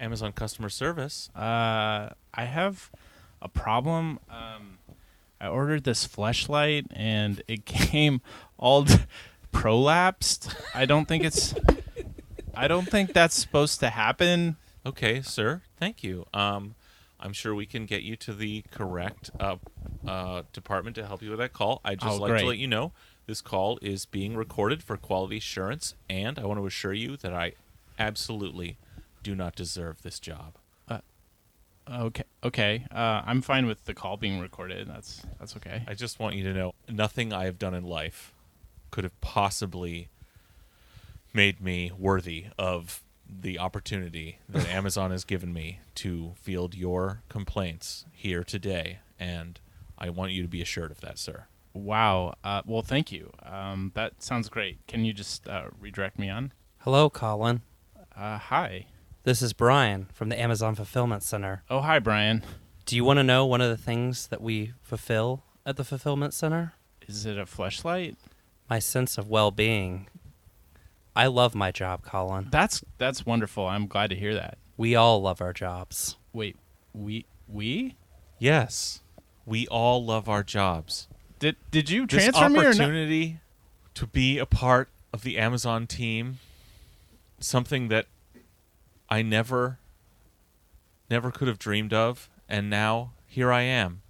Amazon customer service. I have a problem. I ordered this fleshlight and it came all prolapsed. I don't think that's supposed to happen. Okay, sir. Thank you. I'm sure we can get you to the correct department to help you with that call. I'd just like great. to let you know this call is being recorded for quality assurance, and I want to assure you that I absolutely do not deserve this job. Okay. I'm fine with the call being recorded. That's okay. I just want you to know nothing I have done in life could have possibly made me worthy of the opportunity that Amazon has given me to field your complaints here today, and I want you to be assured of that, sir. Wow. Well, thank you. That sounds great. Can you just redirect me on? Hello, Colin. Hi. This is Brian from the Amazon Fulfillment Center. Oh, hi, Brian. Do you want to know one of the things that we fulfill at the Fulfillment Center? Is it a fleshlight? My sense of well-being. I love my job, Colin. That's wonderful. I'm glad to hear that. We all love our jobs. Wait, we? Yes, we all love our jobs. Did you This transfer me or not? opportunity to be a part of the Amazon team, something that I never could have dreamed of, and now here I am,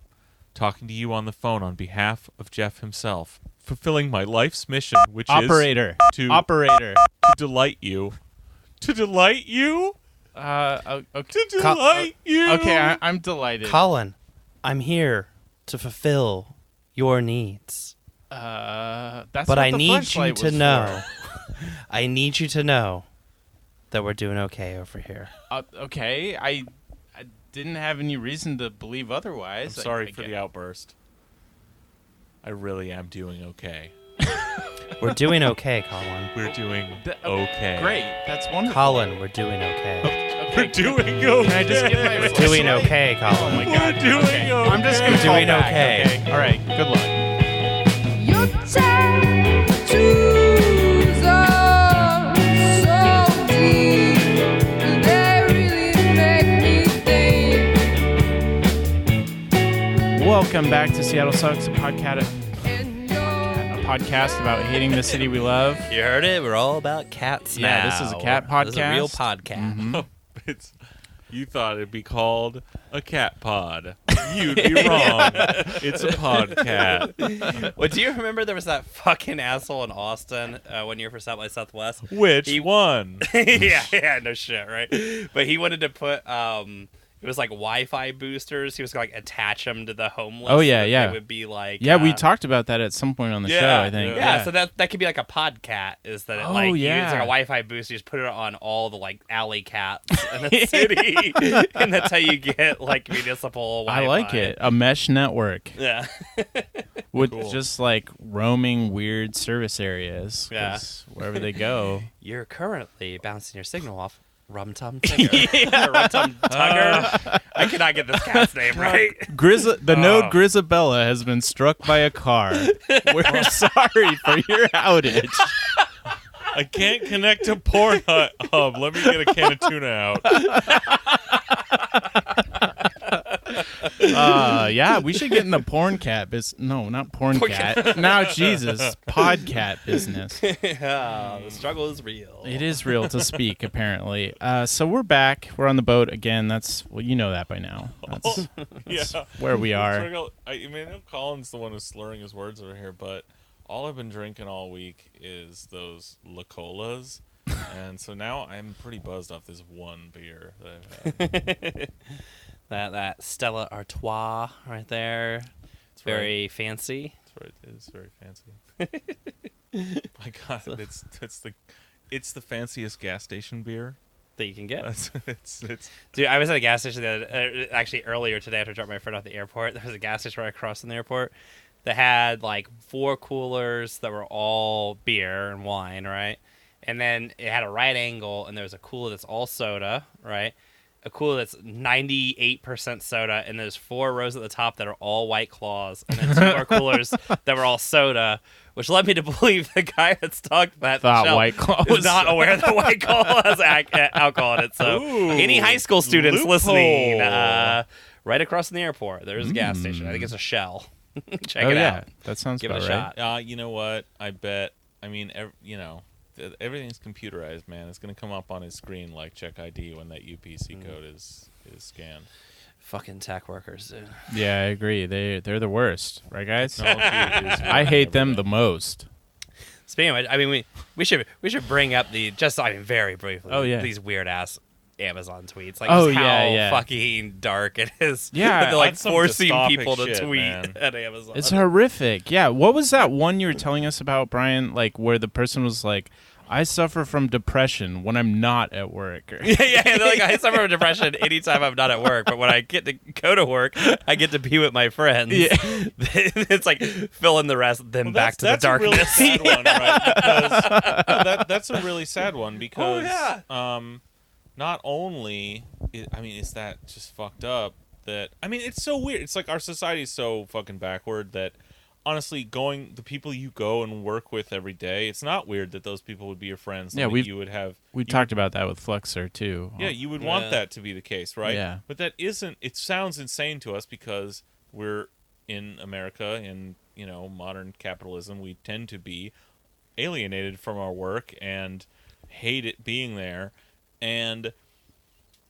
talking to you on the phone on behalf of Jeff himself, fulfilling my life's mission, which Operator. is to delight you. To delight you? Okay. To delight you? Okay, I'm delighted. Colin, I'm here to fulfill your needs. That's But what I the need you fleshlight to was know. I need you to know that we're doing okay over here. for. Okay, I didn't have any reason to believe I'm otherwise. sorry I for get- the outburst. I really am doing okay. We're doing okay, Colin. We're doing Th- okay. Great, that's wonderful. Colin, we're doing okay. Okay. We're doing okay. Can I just get my We're doing fleshlight? okay, Colin. Oh my God. We're doing okay. okay. I'm just gonna We're call doing back, okay. All right. Good luck. Your tattoos are so deep, they really make me think. Welcome back to Seattle Sucks, a podcast about hating the city we love. You heard it. We're all about cats now. Yeah, this is a cat This is a real podcast. podcast. You thought it'd be called a cat pod. You'd be wrong. It's a podcat. Well, do you remember there was that fucking asshole in Austin when you were for South by Southwest? Which one? yeah, no shit, right? But he wanted to put it was like Wi-Fi boosters. He was gonna like attach them to the homeless. Oh, yeah, so that yeah. They would be like We talked about that at some point on the show, I think. Yeah, so that could be like a podcat. Is that it? Oh, Like yeah. it's like a Wi-Fi booster. You just put it on all the like alley cats in the city, and that's how you get like municipal Wi-Fi. I like it. A mesh network Yeah. with Cool. just like roaming weird service areas. Yeah. 'Cause wherever they go. You're currently bouncing your signal off Rum Tum Tugger. Rum Tum Tugger. I cannot get this cat's name right. The node Grisabella has been struck by a car. We're sorry for your outage. I can't connect to Pornhub. Let me get a can of tuna out. Yeah, we should get in the porn cat business. No, not porn cat. Now, Jesus, podcat business. The struggle is real. It is real to speak, apparently. So we're back. We're on the boat again. Well, you know that by now. That's Yeah. where we are. I know Colin's the one who's slurring his words over here, but all I've been drinking all week is those La Colas. And so now I'm pretty buzzed off this one beer that I've had. That Stella Artois right there. It's very fancy. That's right. It is very fancy. My God, it's the fanciest gas station beer. That you can get. It's Dude, I was at a gas station actually earlier today after I dropped my friend off the airport. There was a gas station right across from the airport that had like 4 coolers that were all beer and wine, right? And then it had a right angle, and there was a cooler that's all soda, right? a cooler that's 98% soda, and there's 4 rows at the top that are all White Claws, and then 2 more coolers that were all soda, which led me to believe the guy that stocked that Thought shelf White Claw is was not aware that White Claw has alcohol in it. So, Ooh, any high school students loophole. listening, right across from the airport, there's a gas station. I think it's a Shell. Check Oh it yeah, out. that sounds Give it about a right. shot. You know what? I bet. I mean, everything's computerized, man. It's gonna come up on his screen like check ID when that UPC code is scanned. Fucking tech workers, dude. Yeah, I agree. They're the worst, right, guys? Technology is I hate them the everything. most. Speaking of which, I mean, we should bring up very briefly. Oh, yeah. These weird ass Amazon tweets, like Oh, just how yeah. fucking dark it is. Yeah, they're like that's some forcing dystopic people to shit, tweet man. at Amazon. It's horrific. Yeah. What was that one you were telling us about, Brian? Like where the person was like, "I suffer from depression when I'm not at work." Or- yeah. They're like, I suffer from depression anytime I'm not at work, but when I get to go to work, I get to be with my friends. Yeah. It's like fill in the rest, then Well, back to the that's a really darkness. sad one, right? Because, no, that's a really sad one because not only is that just fucked up that it's so weird. It's like our society is so fucking backward that honestly the people you go and work with every day, it's not weird that those people would be your friends. Yeah, and that we've- you would have We talked about that with Flexer too. Yeah, you would Yeah. want that to be the case, right? Yeah. But that isn't. It sounds insane to us because we're in America in modern capitalism. We tend to be alienated from our work and hate it being there, and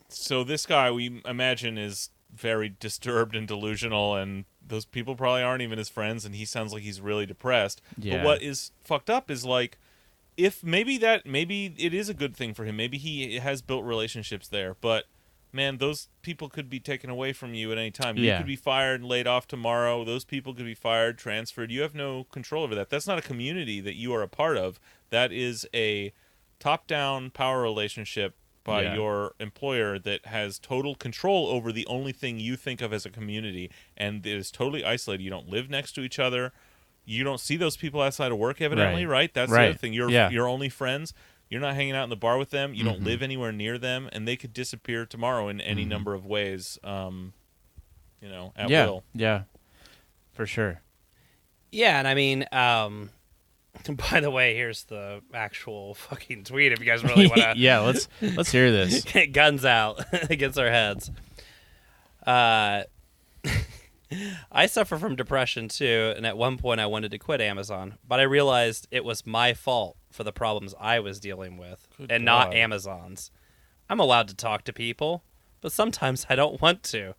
so this guy we imagine is very disturbed and delusional, and those people probably aren't even his friends, and he sounds like he's really depressed. Yeah. But what is fucked up is like, if maybe it is a good thing for him. Maybe he has built relationships there, but man, those people could be taken away from you at any time. You Yeah. could be fired and laid off tomorrow. Those people could be fired, transferred. You have no control over that. That's not a community that you are a part of. That is a top-down power relationship by Yeah. your employer that has total control over the only thing you think of as a community, and it is totally isolated. You don't live next to each other. You don't see those people outside of work, evidently, right? That's the Right. other thing. You're only friends. You're not hanging out in the bar with them. You don't live anywhere near them, and they could disappear tomorrow in any number of ways. At yeah. will. Yeah. For sure. Yeah, and I mean, by the way, here's the actual fucking tweet if you guys really want to Yeah, let's hear this. get guns out against our heads. I suffer from depression too, and at one point I wanted to quit Amazon, but I realized it was my fault for the problems I was dealing with and not God. Amazon's. I'm allowed to talk to people, but sometimes I don't want to.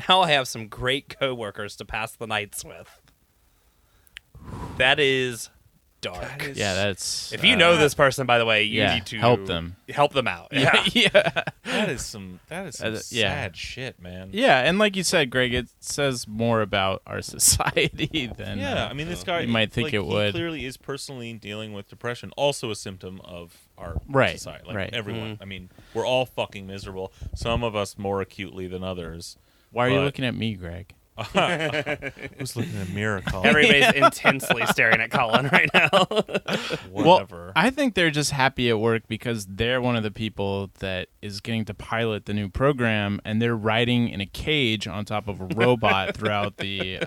Now I have some great coworkers to pass the nights with. That is dark. Yeah, that's If you know this person, by the way, you need to help them. Help them out. Yeah. yeah. That is some yeah. sad shit, man. Yeah, and like you said, Greg, it says more about our society than Yeah, I mean, this guy you might think it he would. clearly is personally dealing with depression, also a symptom of our Right, society. Like right. everyone. I mean, we're all fucking miserable. Some of us more acutely than others. Why are you but- looking at me, Greg? Who's looking at Miracle? Everybody's intensely staring at Colin right now. Whatever. Well, I think they're just happy at work because they're one of the people that is getting to pilot the new program, and they're riding in a cage on top of a robot throughout the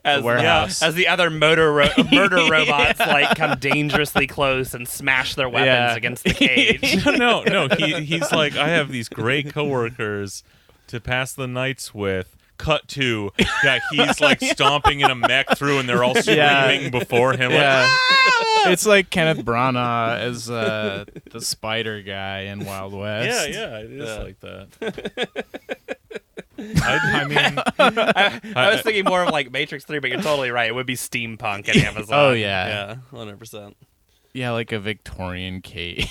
warehouse. As the other murder robots like come dangerously close and smash their weapons Yeah. against the cage. no. He's like, I have these great coworkers to pass the nights with. Cut to, yeah, he's like stomping in a mech through, and they're all screaming before him. Yeah. Like, It's like Kenneth Branagh as the spider guy in Wild West. yeah, it is like that. I mean, I was thinking more of like Matrix 3, but you're totally right. It would be steampunk at Amazon. Oh, yeah. Yeah, 100%. Yeah, like a Victorian cage.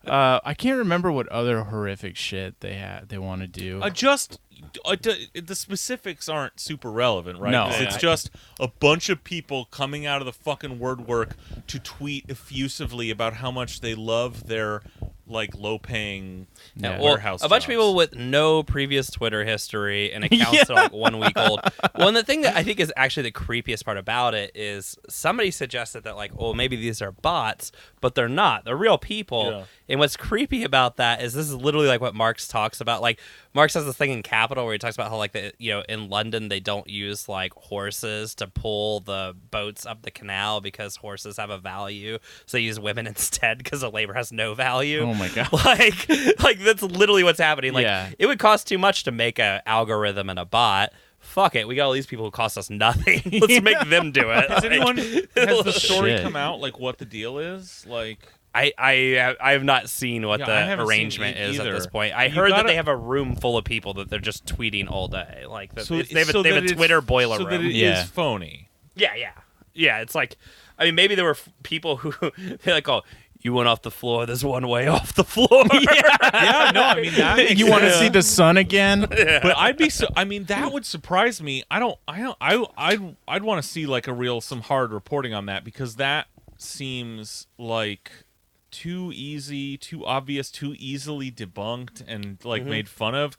I can't remember what other horrific shit they want to do. the specifics aren't super relevant, right? No. 'Cause it's just a bunch of people coming out of the fucking word work to tweet effusively about how much they love their like low-paying Yeah. warehouse a bunch of jobs. people with no previous Twitter history and accounts that are like 1 week old. Well, and the thing that I think is actually the creepiest part about it is somebody suggested that like, oh, maybe these are bots, but they're not. They're real people. Yeah. And what's creepy about that is this is literally like what Marx talks about. Like Marx has this thing in Capital where he talks about how like in London they don't use like horses to pull the boats up the canal because horses have a value. So they use women instead because the labor has no value. Oh my god. Like that's literally what's happening. Like Yeah. it would cost too much to make an algorithm and a bot. Fuck it, we got all these people who cost us nothing. Let's make them do it. Has anyone has the story Shit. come out like what the deal is? Like I have not seen what Yeah, I the haven't arrangement seen it is at either. this point. I You heard that gotta- they have a room full of people that they're just tweeting all day. Like that so they have so a that it's- Twitter boiler so room. that it is Yeah. phony. Yeah. It's like, I mean, maybe there were people who they're like, oh, you went off the floor. There's one way off the floor. Yeah, no, I mean that makes You want to sense. see the sun again? But I'd be so. I mean, that would surprise me. I'd want to see like some hard reporting on that because that seems like too easy, too obvious, too easily debunked and like made fun of.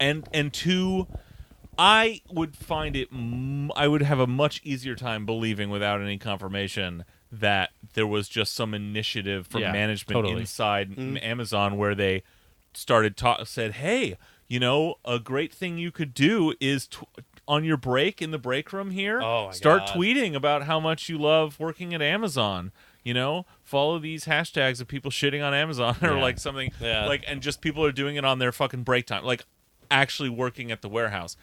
And too, I would find it. I would have a much easier time believing without any confirmation that there was just some initiative from Yeah, management totally. inside Amazon where they said, hey, a great thing you could do is on your break in the break room here, Oh, my start God. tweeting about how much you love working at Amazon. Follow these hashtags of people shitting on Amazon or Yeah. like something Yeah. like, and just people are doing it on their fucking break time, like actually working at the warehouse.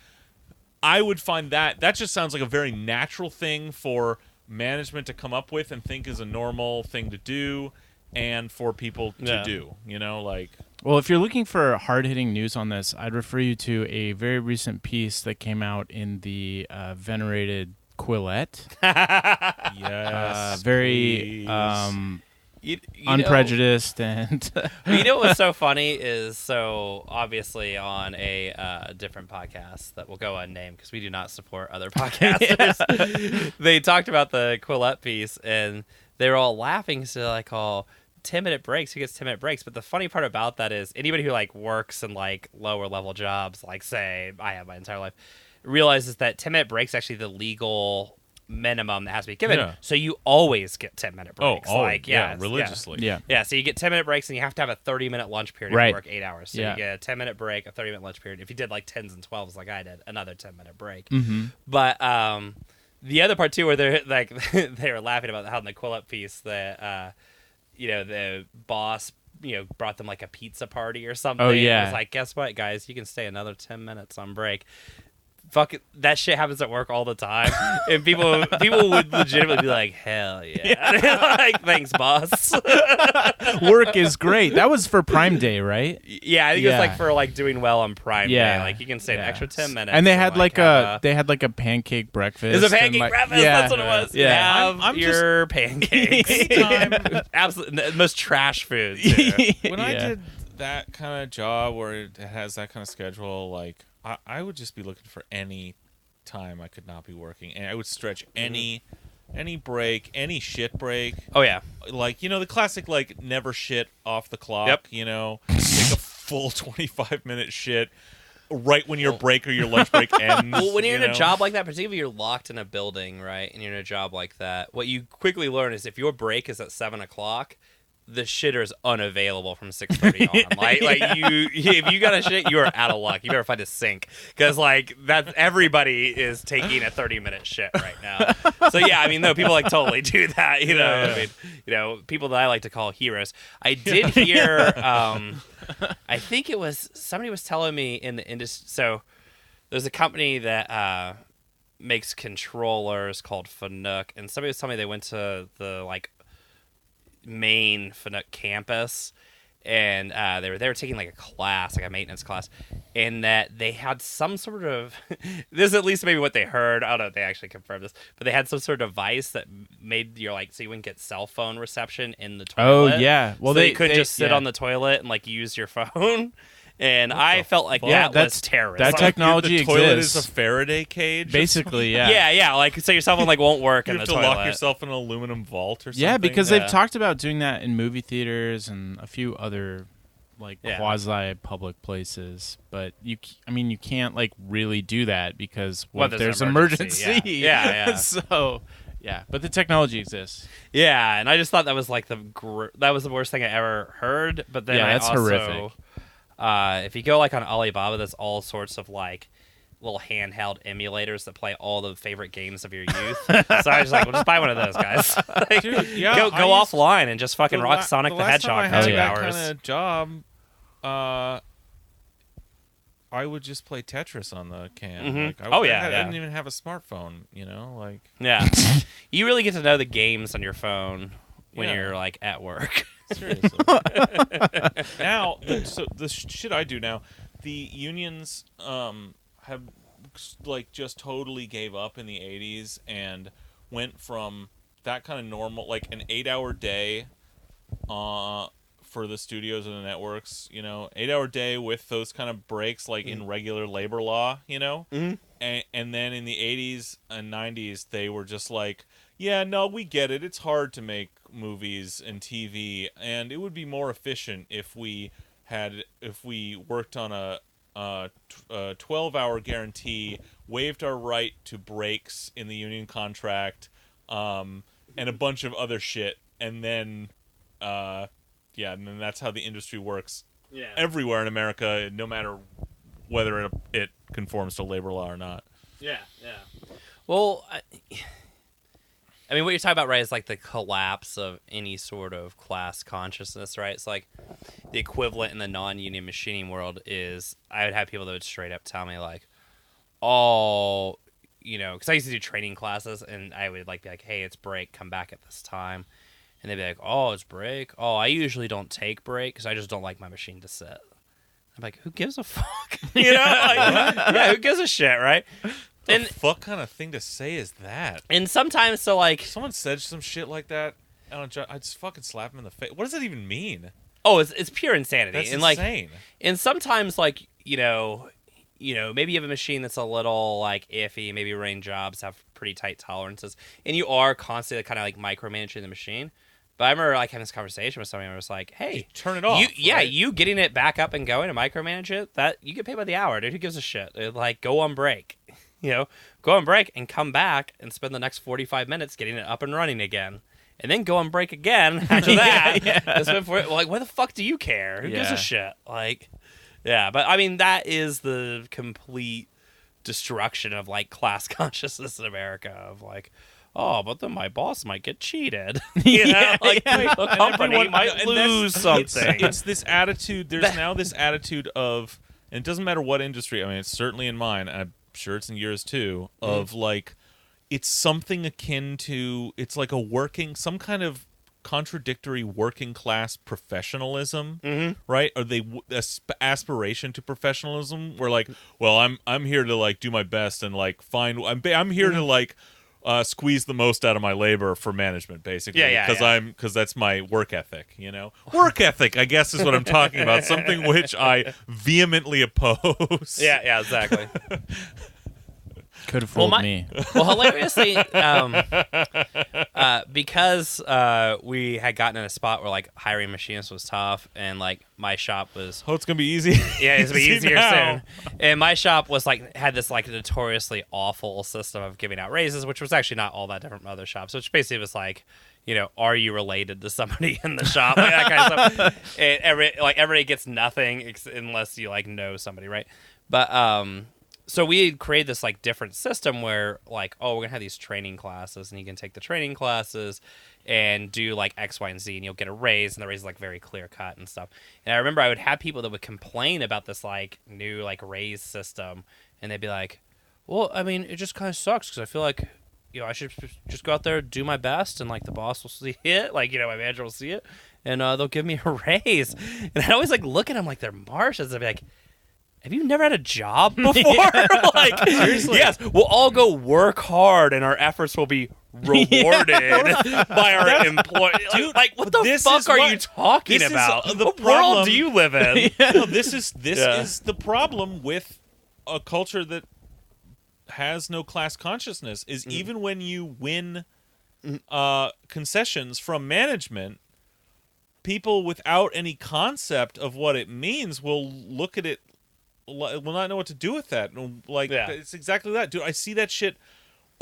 I would find that just sounds like a very natural thing for management to come up with and think is a normal thing to do and for people to Yeah. do, like Well, if you're looking for hard-hitting news on this, I'd refer you to a very recent piece that came out in the venerated Quillette. yes, Very please. You unprejudiced and You know what's so funny is so obviously on a different podcast that will go unnamed because we do not support other podcasters. They talked about the Quillette piece and they were all laughing. So like, oh, 10-minute breaks. Who gets 10-minute breaks? But the funny part about that is anybody who like works in like lower level jobs, like say I have my entire life, realizes that 10-minute breaks is actually the legal minimum that has to be given. Yeah. So you always get 10-minute breaks. yeah, religiously. yeah. Yeah, so you get 10-minute breaks, and you have to have a 30-minute lunch period if Right. you work 8 hours. So Yeah. you get a 10-minute break, a 30-minute lunch period. If you did like 10s and 12s like I did, another 10-minute break. Mm-hmm. But the other part too, where they're like they were laughing about how in the Quillette piece that the boss brought them like a pizza party or something. Oh, yeah. It was like, guess what, guys, you can stay another 10 minutes on break. Fuck it, that shit happens at work all the time, and people would legitimately be like, "Hell yeah!" Like, thanks, boss. Work is great. That was for Prime Day, right? Yeah, I think it Yeah. was like for like doing well on Prime Yeah. Day. Like you can stay an Yeah. extra 10 minutes. And they had like have a pancake breakfast. It's a and, pancake like- breakfast. Yeah. That's what it was. Yeah. Have I'm your pancakes. Absolutely, the most trash food. Too. When I Yeah. did that kind of job where it has that kind of schedule, like I would just be looking for any time I could not be working, and I would stretch any break, any shit break, Oh yeah, like the classic like never shit off the clock. Yep. Take a full 25-minute shit right when your break or your lunch break ends. Well, when you're you in a know? job like that, particularly if you're locked in a building, right, and you're in a job like that, what you quickly learn is if your break is at 7 o'clock, the shitter is unavailable from 6:30 on. Like if you got a shit, you are out of luck. You better find a sink because like that everybody is taking a 30-minute shit right now. So yeah, I mean, no, people like totally do that. I mean, people that I like to call heroes. I did hear. I think it was somebody was telling me in the industry. So there's a company that makes controllers called Fanuc, and somebody was telling me they went to the like main Fanuc campus, and they were taking like a class, like a maintenance class, and that they had some sort of this is at least maybe what they heard. I don't know if they actually confirmed this, but they had some sort of device that made your like so you wouldn't get cell phone reception in the Oh toilet. yeah. Well, So they you could just sit yeah. on the toilet and like use your phone. And I felt like fuck? Yeah, that that's- was terrorism. that technology the toilet exists. is a Faraday cage. Basically, yeah. Yeah, like so your cell phone like won't work You in have the to toilet. lock yourself in an aluminum vault or something. Yeah, because Yeah. they've talked about doing that in movie theaters and a few other like Yeah. quasi public places, but you can't like really do that because Well, what if there's there's an emergency. emergency, yeah. Yeah. So Yeah, but the technology exists. Yeah, and I just thought that was like that was the worst thing I ever heard. But then Yeah, I that's also, horrific. If you go like on Alibaba, there's all sorts of like little handheld emulators that play all the favorite games of your youth. So I was like, well, just buy one of those, guys. Like, Dude, yeah, go I used- offline and just fucking rock Sonic the last time Hedgehog I for had 2 that hours. kind of job, I would just play Tetris on the can. Mhm. Like, Oh, yeah, I yeah. didn't even have a smartphone. You know, like Yeah, you really get to know the games on your phone when Yeah. you're like at work. seriously. Now, so the shit I do now, the unions have like just totally gave up in the 80s and went from that kind of normal, like an 8-hour day for the studios and the networks, 8-hour day with those kind of breaks like in regular labor law, Mhm. and then in the 80s and 90s they were just like, yeah, no, we get it, it's hard to make movies and TV, and it would be more efficient if we worked on a 12-hour guarantee, waived our right to breaks in the union contract, and a bunch of other shit, and then and then that's how the industry works everywhere in America, no matter whether it conforms to labor law or not. Yeah. Well, I mean, what you're talking about, right, is like the collapse of any sort of class consciousness, right? It's like the equivalent in the non-union machining world is I would have people that would straight up tell me like, oh, because I used to do training classes, and I would be like, hey, it's break, come back at this time. And they'd be like, oh, it's break? Oh, I usually don't take break because I just don't like my machine to sit. I'm like, who gives a fuck? Yeah, who gives a shit, right? And fuck kind of thing to say is that? And sometimes, so like, If someone said some shit like that, I'd just fucking slap him in the face. What does that even mean? oh, it's pure insanity. That's and insane. and sometimes maybe you have a machine that's a little like iffy. Maybe rain jobs have pretty tight tolerances, and you are constantly kind of like micromanaging the machine. But I remember like having this conversation with somebody, and I was like, "Hey, Just turn it off." Right? you getting it back up and going and micromanage it. That you get paid by the hour, dude. Who gives a shit? Like, go on break, go on break and come back and spend the next 45 minutes getting it up and running again, and then go on break again after that. And spend like, why the fuck do you care? Who gives Yeah. a shit? Like, yeah, but I mean, that is the complete destruction of like class consciousness in America. Of like, oh, but then my boss might get cheated. The company everyone- might and that's- lose something. It's this attitude. There's now this attitude of, and it doesn't matter what industry. I mean, it's certainly in mine. And I'm sure it's in yours too. Of like, it's something akin to. It's like some kind of contradictory working class professionalism, right? Or aspiration to professionalism. Where like, well, I'm here to like do my best and like find. I'm here to like. Squeeze the most out of my labor for management, basically. Because that's my work ethic. Work ethic, I guess, is what I'm talking about. Something which I vehemently oppose. Yeah, exactly. Could have fooled my- me. Well, hilariously, because we had gotten in a spot where like hiring machinists was tough, and like my shop was Oh, it's gonna be easy. yeah, it's gonna be Easy easier now. soon. And my shop was like had this like notoriously awful system of giving out raises, which was actually not all that different from other shops. Which basically was like, are you related to somebody in the shop? Like that kind of stuff. And everybody gets nothing unless you like know somebody, right? But so we had created this like different system where like, oh, we're gonna have these training classes, and you can take the training classes and do like X, Y, and Z, and you'll get a raise, and the raise is like very clear cut and stuff. And I remember I would have people that would complain about this like new like raise system, and they'd be like, well, I mean, it just kind of sucks because I feel like I should just go out there, do my best, and like the boss will see it, like my manager will see it, and they'll give me a raise. And I'd always like look at them like they're Martians. I'd be like, have you never had a job before? Like, seriously? Yes, we'll all go work hard, and our efforts will be rewarded by our employer. Dude, like, what the this fuck is are what- you talking this is, about? the What problem- world do you live in? No, this is Yeah. the problem with a culture that has no class consciousness. Is even when you win concessions from management, people without any concept of what it means will look at it. Will not know what to do with that. Like, Yeah. it's exactly that, dude. I see that shit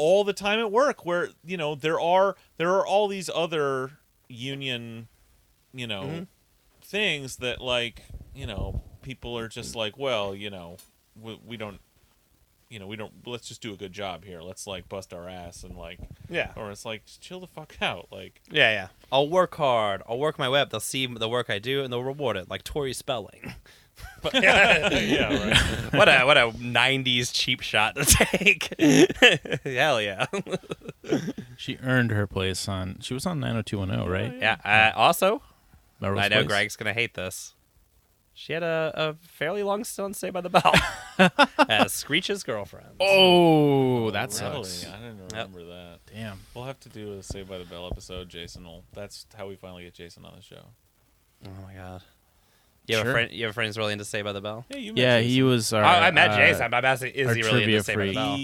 all the time at work where, there are all these other union, things that, like, people are just like, well, we don't, let's just do a good job here. Let's, like, bust our ass and, like, Yeah. or it's like, just chill the fuck out. Like, Yeah. I'll work hard. I'll work my way up. They'll see the work I do, and they'll reward it, like Tori Spelling. yeah, right. What a 90s cheap shot to take. Hell yeah. She earned her place on. She was on 90210, right? Yeah. Also, Melrose I know Place? Greg's going to hate this. She had a fairly long stint on Saved by the Bell as Screech's girlfriend. Oh, that Really? sucks. I didn't remember that. Damn. We'll have to do a Saved by the Bell episode. That's how we finally get Jason on the show. Oh my god. You have Sure. a friend? You have a friend who's really into Saved by the Bell? Yeah, you Yeah, met he Jason. was our. I met Jason. I'm asking, is our he really trivia into Saved by the freak. Bell?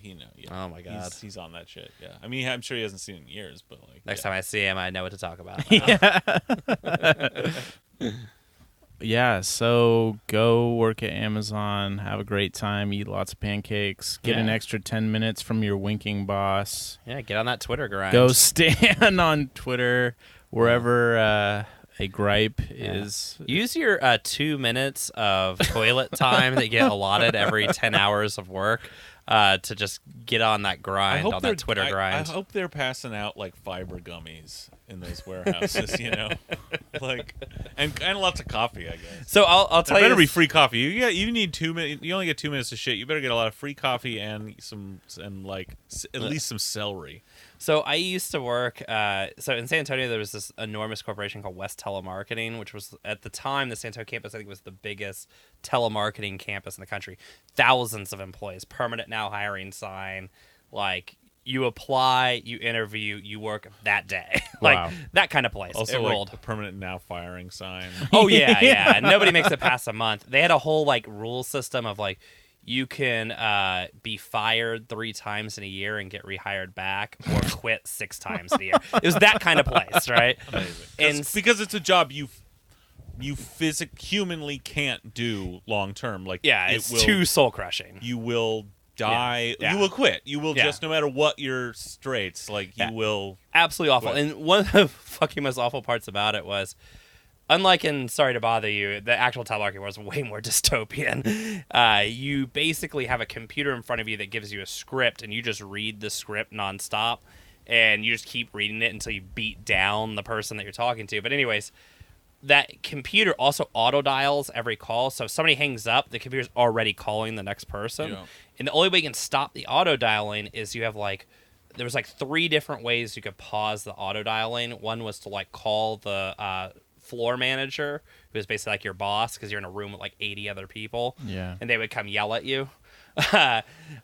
He know. Yeah. Oh my god. He's on that shit. Yeah. I mean, I'm sure he hasn't seen it in years, but like Next yeah. time I see him, I know what to talk about. Yeah, so go work at Amazon, have a great time, eat lots of pancakes, get an Yeah. extra 10 minutes from your winking boss. Yeah, get on that Twitter grind. Go stand on Twitter wherever a gripe is. Use your 2 minutes of toilet time that you get allotted every 10 hours of work to just get on that grind, on that Twitter grind. I hope they're passing out like fiber gummies in those warehouses, like and lots of coffee, I guess. So I'll tell There you. better be free coffee. You need 2 minutes. You only get 2 minutes of shit. You better get a lot of free coffee and at least some celery. So I used to work. So in San Antonio, there was this enormous corporation called West Telemarketing, which was at the time the San Antonio campus. I think was the biggest telemarketing campus in the country. Thousands of employees, permanent now hiring sign. Like you apply, you interview, you work that day. Like Wow. that kind of place. Also, it like rolled. the permanent now firing sign. Oh yeah. Nobody makes it past a month. They had a whole like rule system of like you can be fired 3 times in a year and get rehired back, or quit 6 times in a year. It was that kind of place, right? And Because it's a job you humanly can't do long term. Like yeah, it's too soul crushing. You will die. Yeah. You will quit. You will Yeah. just, no matter what your straits, like Yeah. you will. Absolutely awful. Quit. And one of the fucking most awful parts about it was, unlike in Sorry to Bother You, the actual telemarketing was way more dystopian. You basically have a computer in front of you that gives you a script, and you just read the script nonstop, and you just keep reading it until you beat down the person that you're talking to. But anyways, that computer also auto dials every call. So if somebody hangs up, the computer's already calling the next person. Yeah. And the only way you can stop the auto dialing is you have there was 3 different ways you could pause the auto dialing. One was to call the floor manager, who is basically like your boss, because you're in a room with 80 other people. Yeah. And they would come yell at you. I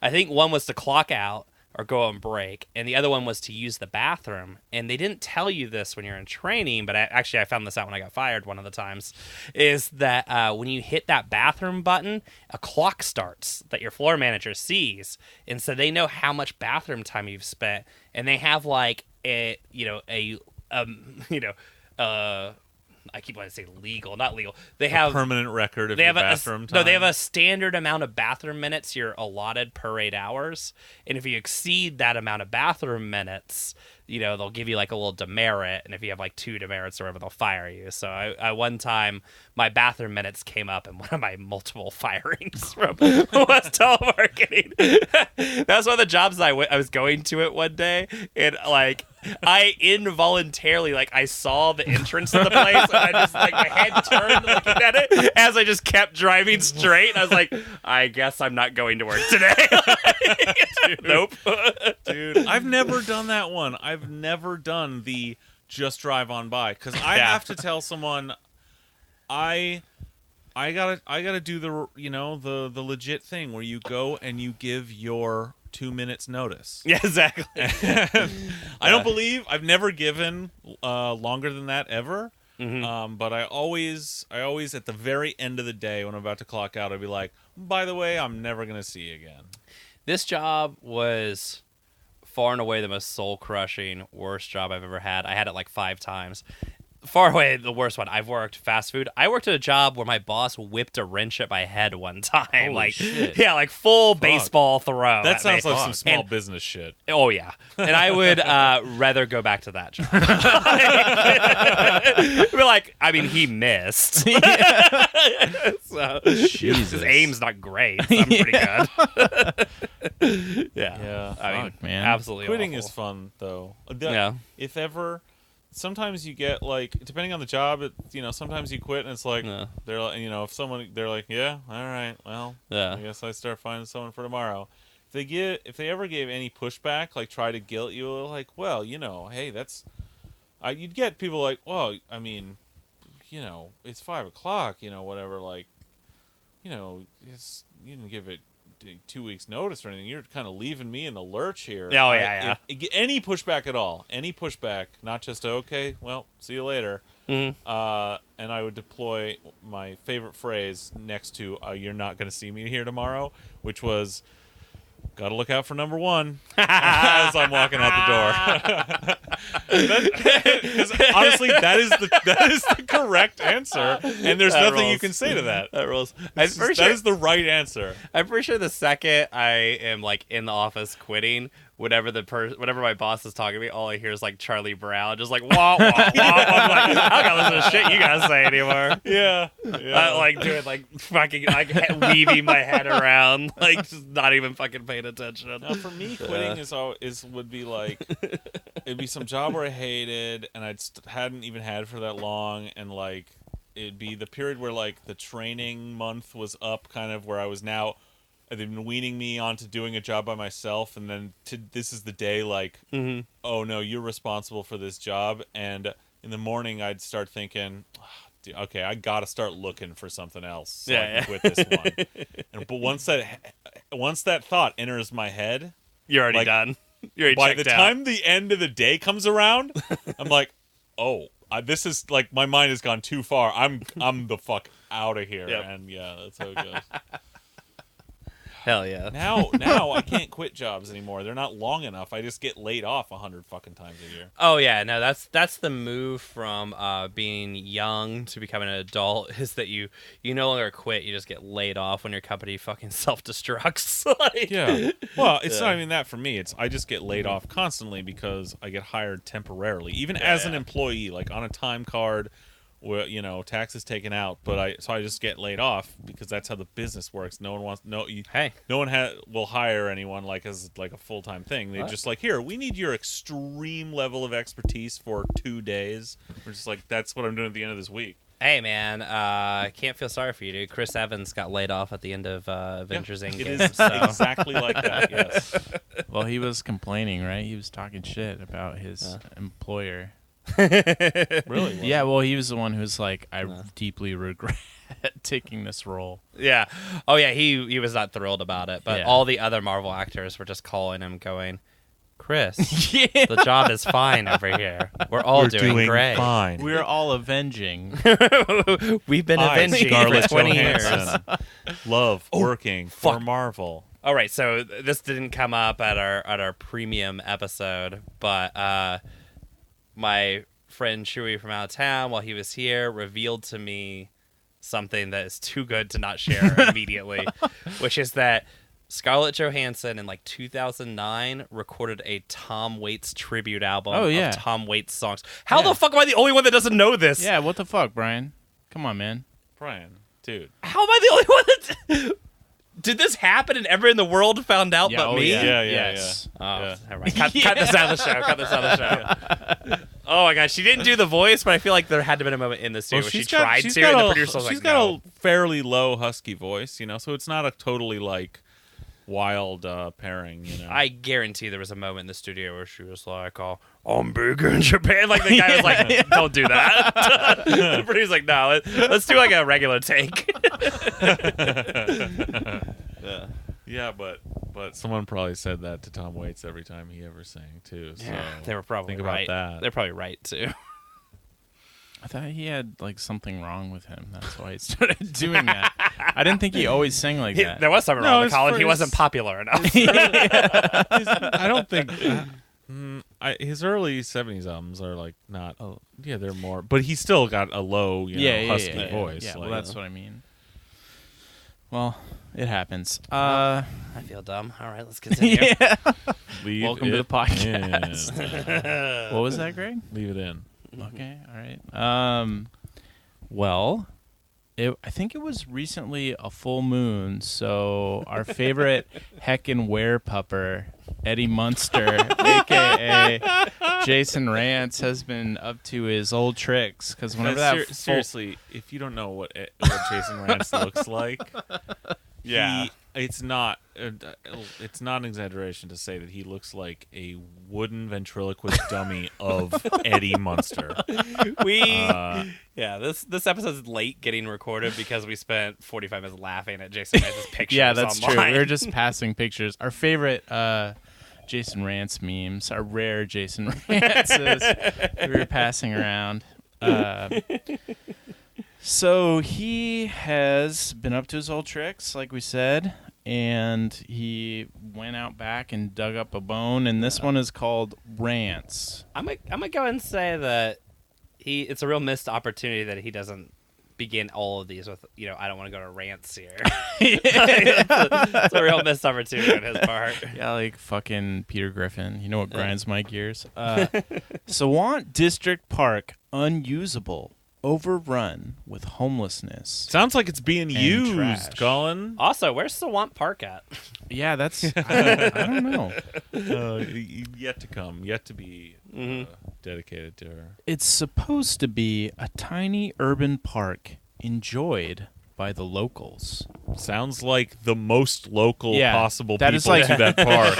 think one was to clock out or go on break, and the other one was to use the bathroom. And they didn't tell you this when you're in training, but I found this out when I got fired one of the times, is that when you hit that bathroom button, a clock starts that your floor manager sees, and so they know how much bathroom time you've spent, and they have I keep wanting to say legal, not legal. They have permanent record of they your have bathroom time. No, they have a standard amount of bathroom minutes you're allotted per 8 hours, and if you exceed that amount of bathroom minutes, they'll give you a little demerit, and if you have 2 demerits or whatever, they'll fire you. So I one time my bathroom minutes came up in one of my multiple firings from West Telemarketing. That's one of the jobs I was going to it one day, and I involuntarily I saw the entrance of the place, and I just my head turned looking at it as I just kept driving straight. And I was like, I guess I'm not going to work today. Nope. Dude, I've never done that one. I've never done the just drive on by, because I Yeah. have to tell someone I gotta do the the legit thing where you go and you give your 2 minutes notice. Yeah, exactly. I've never given longer than that ever. Mm-hmm. But I always at the very end of the day when I'm about to clock out, I'd be like, by the way, I'm never gonna see you again. This job was far and away the most soul-crushing, worst job I've ever had. I had it 5 times. far away the worst one. I've worked fast food. I worked at a job where my boss whipped a wrench at my head one time. Holy like, shit. yeah, like full baseball throw. That at sounds me. like some small And- business shit. Oh yeah, and I would rather go back to that job. But like, I mean, he missed. So Jesus. his aim's not great. So I'm pretty good. Yeah. Yeah. I mean, Fuck, man. absolutely. Quitting awful. is fun though. Yeah. If ever, sometimes you get like, depending on the job, sometimes you quit and it's like Yeah. they're like, they're like, yeah, all right, well, Yeah. I guess I start finding someone for tomorrow. If they ever gave any pushback, like try to guilt you, like, well, hey, that's, you'd get people like, well, I mean, it's 5 o'clock, whatever, like, it's, you didn't give it 2 weeks notice or anything. You're kind of leaving me in the lurch here. Oh, yeah. Any pushback at all, not just okay, well, see you later. Mhm. And I would deploy my favorite phrase next to "You're not going to see me here tomorrow," which was, "Got to look out for number one," as I'm walking out the door. 'Cause honestly, that is the correct answer, and there's That nothing you rules. can say to that. That rules. That is the right answer. I'm pretty sure the second I am like in the office quitting, whenever my boss is talking to me, all I hear is like Charlie Brown, just like wah wah wah. I'm like, I don't gotta listen to the shit you guys say anymore. Yeah. I like doing like fucking like weaving my head around, like just not even fucking paying attention. Now, for me, quitting would be like, it'd be some job where I hated and hadn't even had for that long, and like it'd be the period where like the training month was up, kind of where I was now. They've been weaning me onto doing a job by myself, and then this is the day like, oh no, you're responsible for this job. And in the morning, I'd start thinking, dude, okay, I gotta start looking for something else. So I can quit this one. But once that thought enters my head, You're already like, done. You're already by checked the out. time the end of the day comes around, I'm like, oh, this is like my mind has gone too far. I'm the fuck out of here. Yep. And yeah, that's how it goes. Hell yeah. Now I can't quit jobs anymore. They're not long enough. I just get laid off 100 fucking times a year. Oh yeah, no, that's the move from being young to becoming an adult, is that you no longer quit, you just get laid off when your company fucking self-destructs. Like, Yeah. Well, it's Yeah. not even that for me. It's I just get laid off constantly because I get hired temporarily, even as an employee, like on a time card, where taxes taken out. But I just get laid off because that's how the business works. No one wants no one will hire anyone like as like a full time thing. They're just like, here, we need your extreme level of expertise for 2 days. We're just like, that's what I'm doing at the end of this week. Hey man, can't feel sorry for you, dude. Chris Evans got laid off at the end of Avengers It Endgame. is So. exactly like that. Yes. Well, he was complaining, right? He was talking shit about his employer. Really? Yeah, well, he was the one who's like, I deeply regret taking this role. Yeah. Oh yeah, he was not thrilled about it, but Yeah. all the other Marvel actors were just calling him, going, "Chris, Yeah. the job is fine over here. We're all doing great. fine. We're all avenging. We've been I, avenging for Scarlett 20 years." Johansson, love working for fuck. Marvel. All right, so this didn't come up at our premium episode, but my friend Chewy from out of town, while he was here, revealed to me something that is too good to not share immediately, which is that Scarlett Johansson in like 2009 recorded a Tom Waits tribute album Oh, yeah. of Tom Waits songs. How Yeah. the fuck am I the only one that doesn't know this? Yeah, what the fuck, Brian? Come on, man. Brian, dude. How am I the only one that... Did this happen and everyone in the world found out but me? Yeah. Yes. Oh, never mind. Cut this out of the show. Cut this out of the show. Oh my gosh, she didn't do the voice, but I feel like there had to have been a moment in the studio where she tried to, and the producer was like, she's got no. a fairly low husky voice, so it's not a totally like wild pairing, I guarantee there was a moment in the studio where she was like, "Oh, I'm big in Japan." Like the guy was like, "Don't do that." The producer's like, "No, let's do like a regular take." Yeah. Yeah, but someone probably said that to Tom Waits every time he ever sang too. So They were probably think right. about that. They're probably right too. I thought he had like something wrong with him. That's why he started doing that. I didn't think he always sang like that. There was something No, wrong with it's Colin. for He his- wasn't popular enough. I don't think. his early '70s albums are like not. Oh, yeah, they're more. But he's still got a low, husky voice. Yeah, like, well, that's what I mean. Well, it happens. I feel dumb. All right, let's continue. Yeah. leave Welcome to the it podcast. in. What was that, Greg? Leave it in. Okay, all right. Well, I think it was recently a full moon, so our favorite heckin' werepupper, Eddie Munster, a.k.a. Jason Rance, has been up to his old tricks. Because whenever Seriously, if you don't know what Jason Rance looks like, it's not an exaggeration to say that he looks like a wooden ventriloquist dummy of Eddie Munster. This episode's late getting recorded because we spent 45 minutes laughing at Jason Rance's pictures. Yeah, that's online. true. We were just passing pictures. Our favorite Jason Rance memes, our rare Jason Rances, we were passing around. So he has been up to his old tricks, like we said, and he went out back and dug up a bone, and this one is called Rance. I'm gonna go and say that it's a real missed opportunity that he doesn't begin all of these with, I don't want to go to rants here. It's a real missed opportunity on his part. Yeah, like fucking Peter Griffin. You know what grinds my gears? Sawant District Park unusable. Overrun with homelessness. Sounds like it's being used, trash. Colin. Also, where's Sawant Park at? Yeah, that's I don't know. Yet to come, yet to be dedicated to her. It's supposed to be a tiny urban park enjoyed by the locals. Sounds like the most local possible that people is like to that park.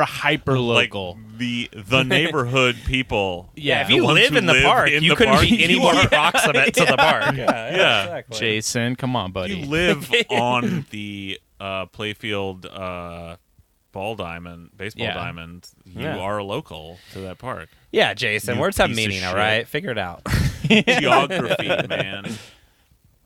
hyper local. Like the neighborhood people. Yeah, if you ones live who in the park, you couldn't park, be any you more are- proximate to the park. Yeah. Exactly. Jason, come on, buddy. You live on the Playfield baseball diamond. You Yeah. are local to that park. Yeah, Jason, You words have piece of meaning, all shit. right? Figure it out. Geography, man.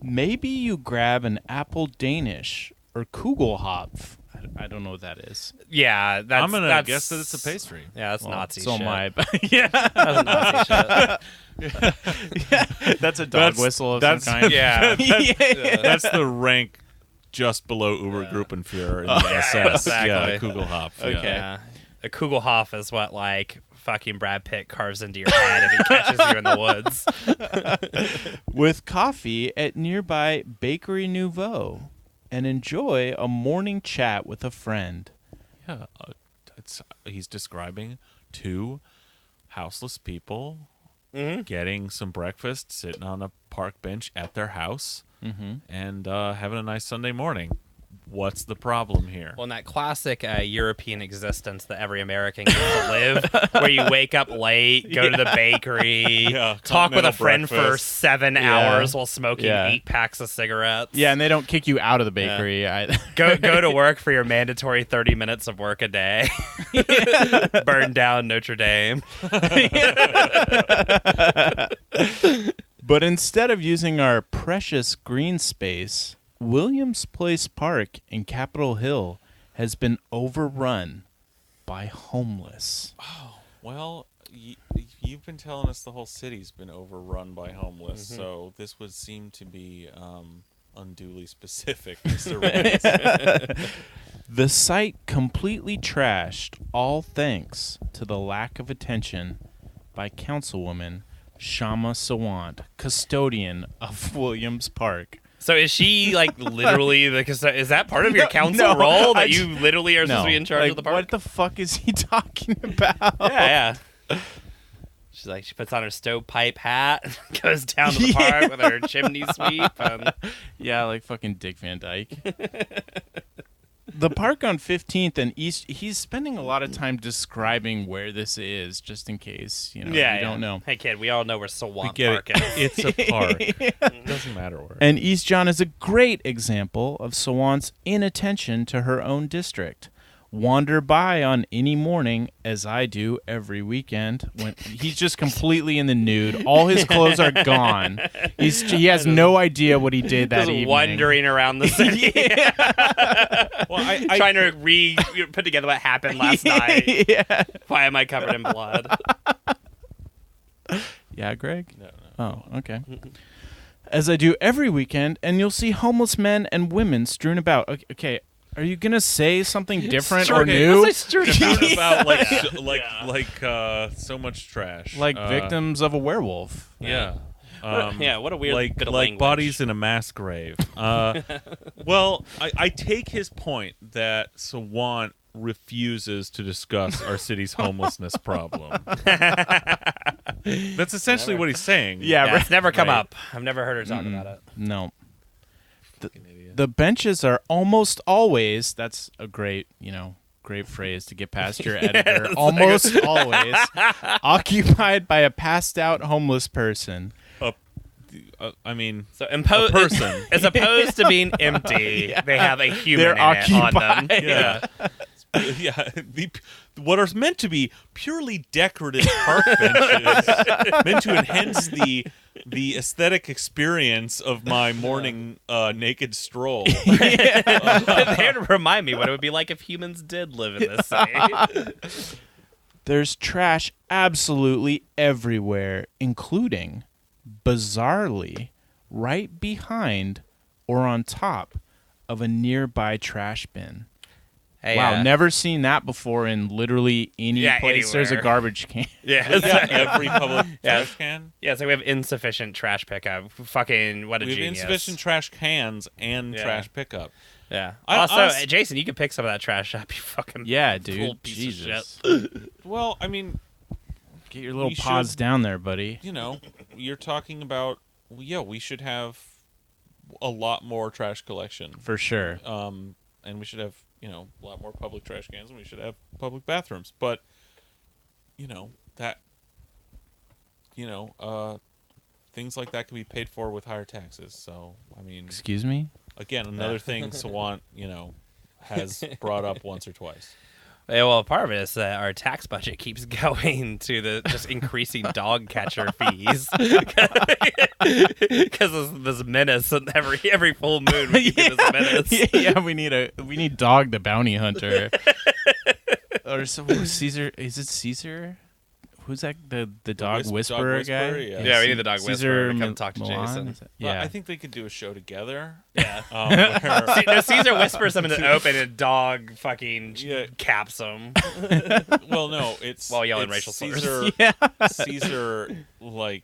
Maybe you grab an apple Danish or Kugelhopf. I don't know what that is. Yeah, I'm gonna guess that it's a pastry. Yeah, that's Well, Nazi so shit. am I. Yeah, That's Nazi shit. that's a dog That's- whistle of that's- some kind. Yeah. That's the rank just below Ubergruppenführer in the SS. exactly. Yeah, Kugelhopf. Okay. Yeah. A Kugelhof is what, like, fucking Brad Pitt carves into your head if he catches you in the woods. With coffee at nearby Bakery Nouveau and enjoy a morning chat with a friend. Yeah, he's describing two houseless people getting some breakfast, sitting on a park bench at their house, and having a nice Sunday morning. What's the problem here? Well, in that classic European existence that every American gets to live, where you wake up late, go to the bakery, talk with a continental friend for breakfast. 7 hours while smoking 8 packs of cigarettes. Yeah, and they don't kick you out of the bakery. Go to work for your mandatory 30 minutes of work a day. Burn down Notre Dame. But instead of using our precious green space, Williams Place Park in Capitol Hill has been overrun by homeless. Well, you've been telling us the whole city's been overrun by homeless, so this would seem to be unduly specific, Mr. Reyes. The site completely trashed, all thanks to the lack of attention by Councilwoman Shama Sawant, custodian of Williams Park. So is she like literally is that part of your council no, role I that you literally are supposed to be in charge like, of the park? What the fuck is he talking about? Yeah. She's like, she puts on her stovepipe hat, goes down to the park with her chimney sweep, and Yeah, like fucking Dick Van Dyke. The park on 15th and East, he's spending a lot of time describing where this is, just in case, you don't know. Hey kid, we all know where Sawant Get Park it? is. It's a park. It doesn't matter where. And East John is a great example of Sawant's inattention to her own district. wander by on any morning, as I do every weekend. When he's just completely in the nude, all his clothes are gone. He has no idea what he did that Just evening. wandering around the city, Well, I trying to put together what happened last night. Yeah. Why am I covered in blood? Yeah, Greg? no. Oh, okay. As I do every weekend, and you'll see homeless men and women strewn about. Okay, are you going to say something different or Strewn- new? let's say strewn about. about so much trash, Like victims of a werewolf. Yeah. What a weird like bit of like language. bodies in a mass grave. Well, I take his point that Sawant refuses to discuss our city's homelessness problem. That's essentially what he's saying. Yeah, it's never come Right. up. I've never heard her talk about it. No. Fucking idiot. The benches are almost always, that's a great phrase to get past your editor, almost always occupied by a passed out homeless person. I mean, So a person. as opposed to being empty, they have a human They're in it on them. occupied. Yeah. Yeah, what are meant to be purely decorative park benches, meant to enhance the aesthetic experience of my morning naked stroll. There to remind me what it would be like if humans did live in this city. There's trash absolutely everywhere, including, bizarrely, right behind or on top of a nearby trash bin. Hey, Wow, never seen that before in literally any place there's a anywhere. garbage can. Yeah, Yeah, every public Yeah. trash can. yeah. So we have insufficient trash pickup. Fucking what a We have genius. insufficient trash cans and Yeah. trash pickup. Yeah. I- Also, honest- Jason, you could pick some of that trash up. You fucking Yeah, little dude. piece of Jesus. shit. Well, I mean, Get your little We paws should- down there, buddy. you know, you're talking about, we should have a lot more trash collection. For sure. And we should have, a lot more public trash cans, and we should have public bathrooms. But, things like that can be paid for with higher taxes. So, I mean, Excuse me? again, another thing Sawant, has brought up once or twice. Yeah, well, part of it is that our tax budget keeps going to the just increasing dog catcher fees because of this menace, and every full moon we get this menace. Yeah, we need Dog the Bounty Hunter. Or Caesar, is it Caesar? Who's that? The dog Dog whisperer guy? whisperer, yeah. Yeah, we need the dog whisperer to come Mil- talk to Milan? Jason. Is that- Well, Yeah. I think they could do a show together. Yeah. Where, No, Caesar whispers them in the open, and dog fucking Yeah. caps them. well, no, it's While yelling it's racial slurs. Caesar, Yeah. Caesar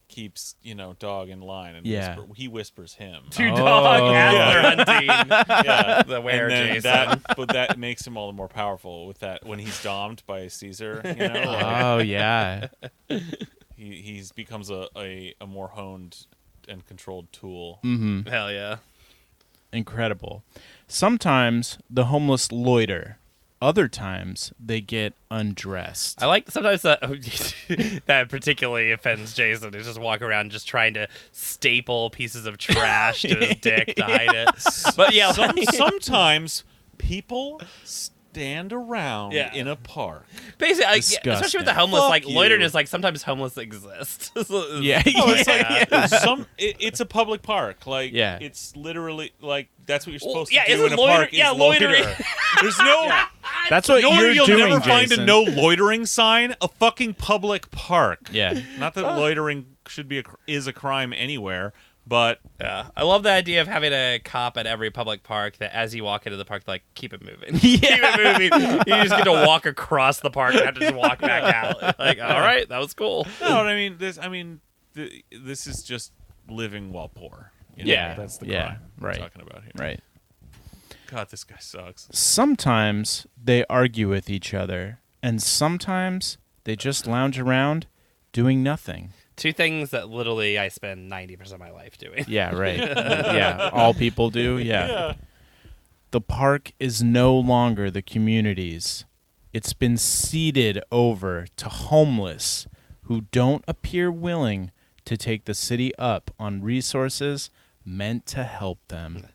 keeps Dog in line, and Yeah. he whispers him. Two Oh. dog as they're hunting Yeah, the were and then Jason. but that makes him all the more powerful with that when he's domed by Caesar. Oh yeah. He becomes a more honed and controlled tool. Mm-hmm. Hell yeah. Incredible. Sometimes the homeless loiter. Other times they get undressed. I like sometimes that that particularly offends Jason, who's just walking around just trying to staple pieces of trash to his dick to hide it. But yeah, Sometimes people stand around Yeah. in a park. basically, Disgusting. especially with the homeless, Fuck like you. loitering is like sometimes homeless exist. Yeah. Oh, it's Yeah. it's a public park. Like, Yeah. it's literally like that's what you're Well, supposed yeah, to do isn't in a loiter- park. yeah, is loiter. loitering- There's no. That's what you're You'll doing, never find Jason. a no loitering sign. A fucking public park. Yeah. Not that loitering should be is a crime anywhere, but Yeah, I love the idea of having a cop at every public park that as you walk into the park, like, keep it moving. Yeah. Keep it moving. You just get to walk across the park and have to just walk back out. Like, all right, that was cool. no. I mean, this is just living while poor. Yeah. That's the Yeah. crime Right. we're talking about here. Right. God, this guy sucks. Sometimes they argue with each other, and sometimes they just lounge around doing nothing. Two things that literally I spend 90% of my life doing. Yeah, right. Yeah, all people do. Yeah. The park is no longer the community's. It's been ceded over to homeless who don't appear willing to take the city up on resources meant to help them.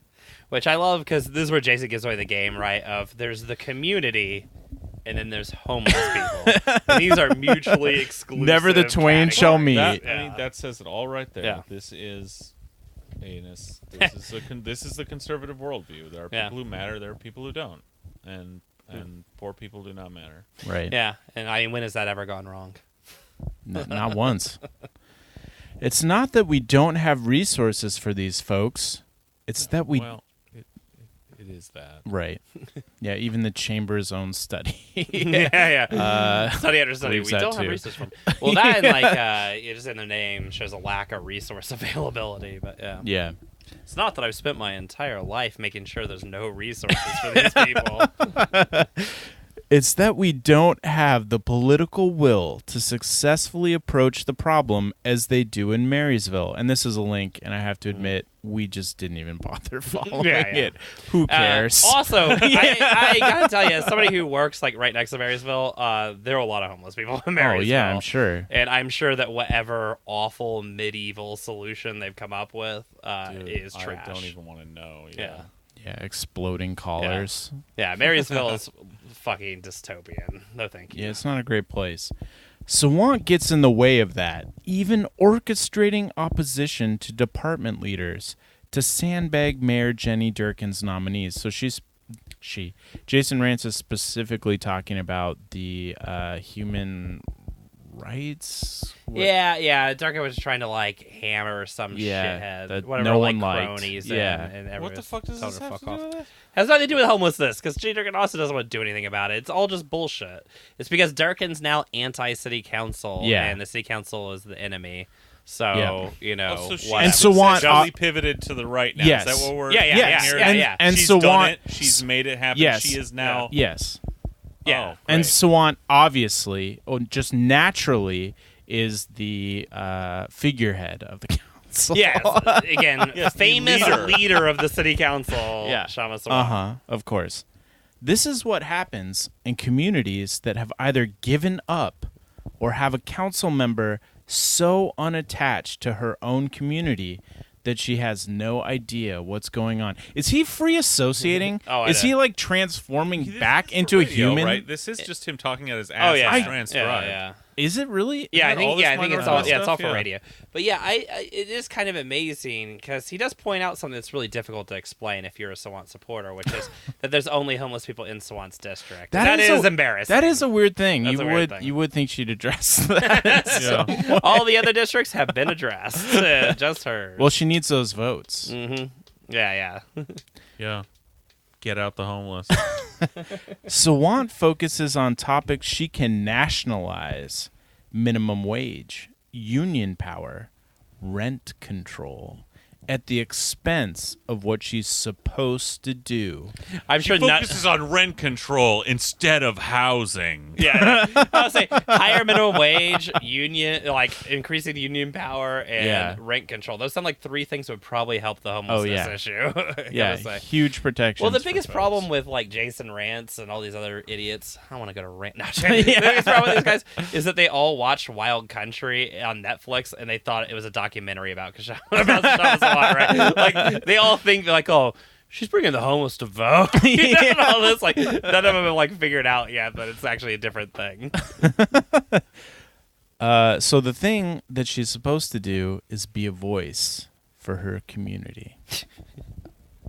Which I love because this is where Jason gives away the game, right? Of there's the community, and then there's homeless people. And these are mutually exclusive. Never the twain shall meet. That, I mean, that says it all right there. Yeah. This is anus. This is the conservative worldview. There are Yeah. people who matter. There are people who don't, and poor people do not matter. Right. Yeah, and I mean, when has that ever gone wrong? Not once. It's not that we don't have resources for these folks. It's that we Well, it is that. right. Yeah, even the chamber's own study. yeah. Study after study, believes we that don't have too. resources from. Well, that and it just in the name shows a lack of resource availability. But yeah, Yeah. it's not that I've spent my entire life making sure there's no resources for these people. It's that we don't have the political will to successfully approach the problem as they do in Marysville. And this is a link, and I have to admit, we just didn't even bother following Yeah. it. Who cares? Also, I gotta tell you, as somebody who works like right next to Marysville, there are a lot of homeless people in Marysville. Oh, yeah, I'm sure. And I'm sure that whatever awful medieval solution they've come up with Dude, is trash. I don't even want to know. Yeah. Yeah, exploding collars. Yeah, Marysville is fucking dystopian. No thank you. Yeah, it's not a great place. Sawant gets in the way of that, even orchestrating opposition to department leaders to sandbag Mayor Jenny Durkin's nominees. So Jason Rance is specifically talking about the human rights. Yeah. Durkin was trying to like hammer some Yeah, shithead, that whatever, no like one liked. cronies. Yeah. and What everyone the fuck does told this her have fuck to off. do with it? Has nothing to do with homelessness, because Jenny Durkin also doesn't want to do anything about it. It's all just bullshit. It's because Durkin's now anti-city council, Yeah. and the city council is the enemy. So, Yeah. you know, Oh, so she whatever. And Sawant- essentially pivoted to the right now. Yes. Is that what we're Yeah, Yes. hearing? yeah. And She's Sawant- done it. She's made it happen. Yes. She is now. Yes. Yeah. Oh, And great. Sawant obviously, or just naturally, is the figurehead of the council. Yeah, again, Yes, the famous leader. leader of the city council, Yeah. Shama Sawant. Of course. This is what happens in communities that have either given up or have a council member so unattached to her own community that she has no idea what's going on. Is he free associating? Oh, I is know. he like transforming This back is into a radio, human? right? This is just him talking at his ass. Oh yeah, as yeah, transcribed. yeah. Is it really? Yeah, I Isn't that all think this I think it's Minority all it's all stuff? for Yeah. radio. But yeah, it is kind of amazing because he does point out something that's really difficult to explain if you're a Sawant supporter, which is that there's only homeless people in Sawant's district. That is embarrassing. That is a weird thing. That's a weird thing. You would think she'd address that. Yeah. All the other districts have been addressed, just hers. Well, she needs those votes. Yeah. Yeah. Get out the homeless. Sawant focuses on topics she can nationalize: minimum wage, union power, rent control, at the expense of what she's supposed to do. I'm sure not. Focuses on rent control instead of housing. Yeah, I would say higher minimum wage, union, like increasing union power, and Yeah. rent control. Those sound like three things that would probably help the homelessness yeah. issue. I Yeah, gotta say. huge protection. Well, the biggest problem with like Jason Rance and all these other idiots, I don't want to go to rant. No, the Yeah. biggest problem with these guys is that they all watched Wild Country on Netflix and they thought it was a documentary about Shama Sawant, right? Like they all think like, oh, she's bringing the homeless to vote. You know, and all this, like none of them have like figured out yet, but it's actually a different thing. So the thing that she's supposed to do is be a voice for her community.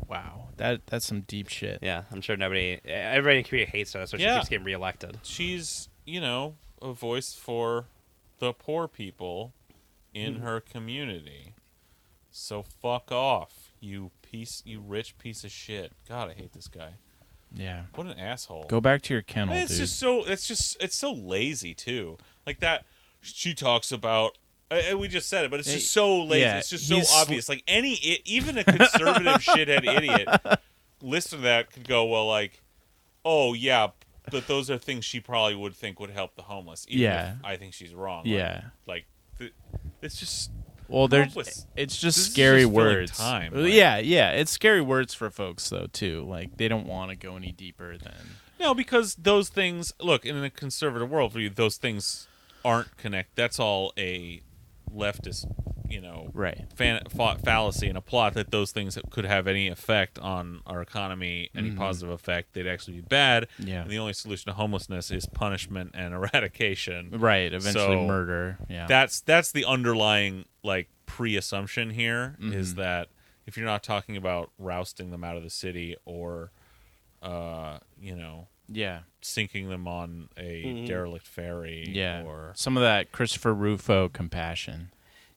Wow, that's some deep shit. Yeah, I'm sure everybody in the community hates her, so she Yeah. keeps getting reelected. She's, a voice for the poor people in her community. So fuck off, you rich piece of shit. God, I hate this guy. Yeah. What an asshole. Go back to your kennel, It's dude. just so it's so lazy too. Like that she talks about we just said it, but it's just so lazy. Yeah, It's just so he's obvious. Like even a conservative shithead idiot listen to that could go, well, like, oh yeah, but those are things she probably would think would help the homeless. Even Yeah. if I think she's wrong. Yeah. It's just Well, there's hopeless. it's just This is scary just filling words. time, Yeah, it's scary words for folks though too. Like they don't want to go any deeper than. No, because those things, look, in a conservative worldview, those things aren't connected. That's all a leftist Right. fallacy and a plot that those things could have any effect on our economy, any positive effect, they'd actually be bad. Yeah. And the only solution to homelessness is punishment and eradication. Right. Eventually So murder. Yeah. That's the underlying pre-assumption here is that if you're not talking about rousting them out of the city or yeah. sinking them on a derelict ferry Yeah. or Some of that Christopher Rufo compassion.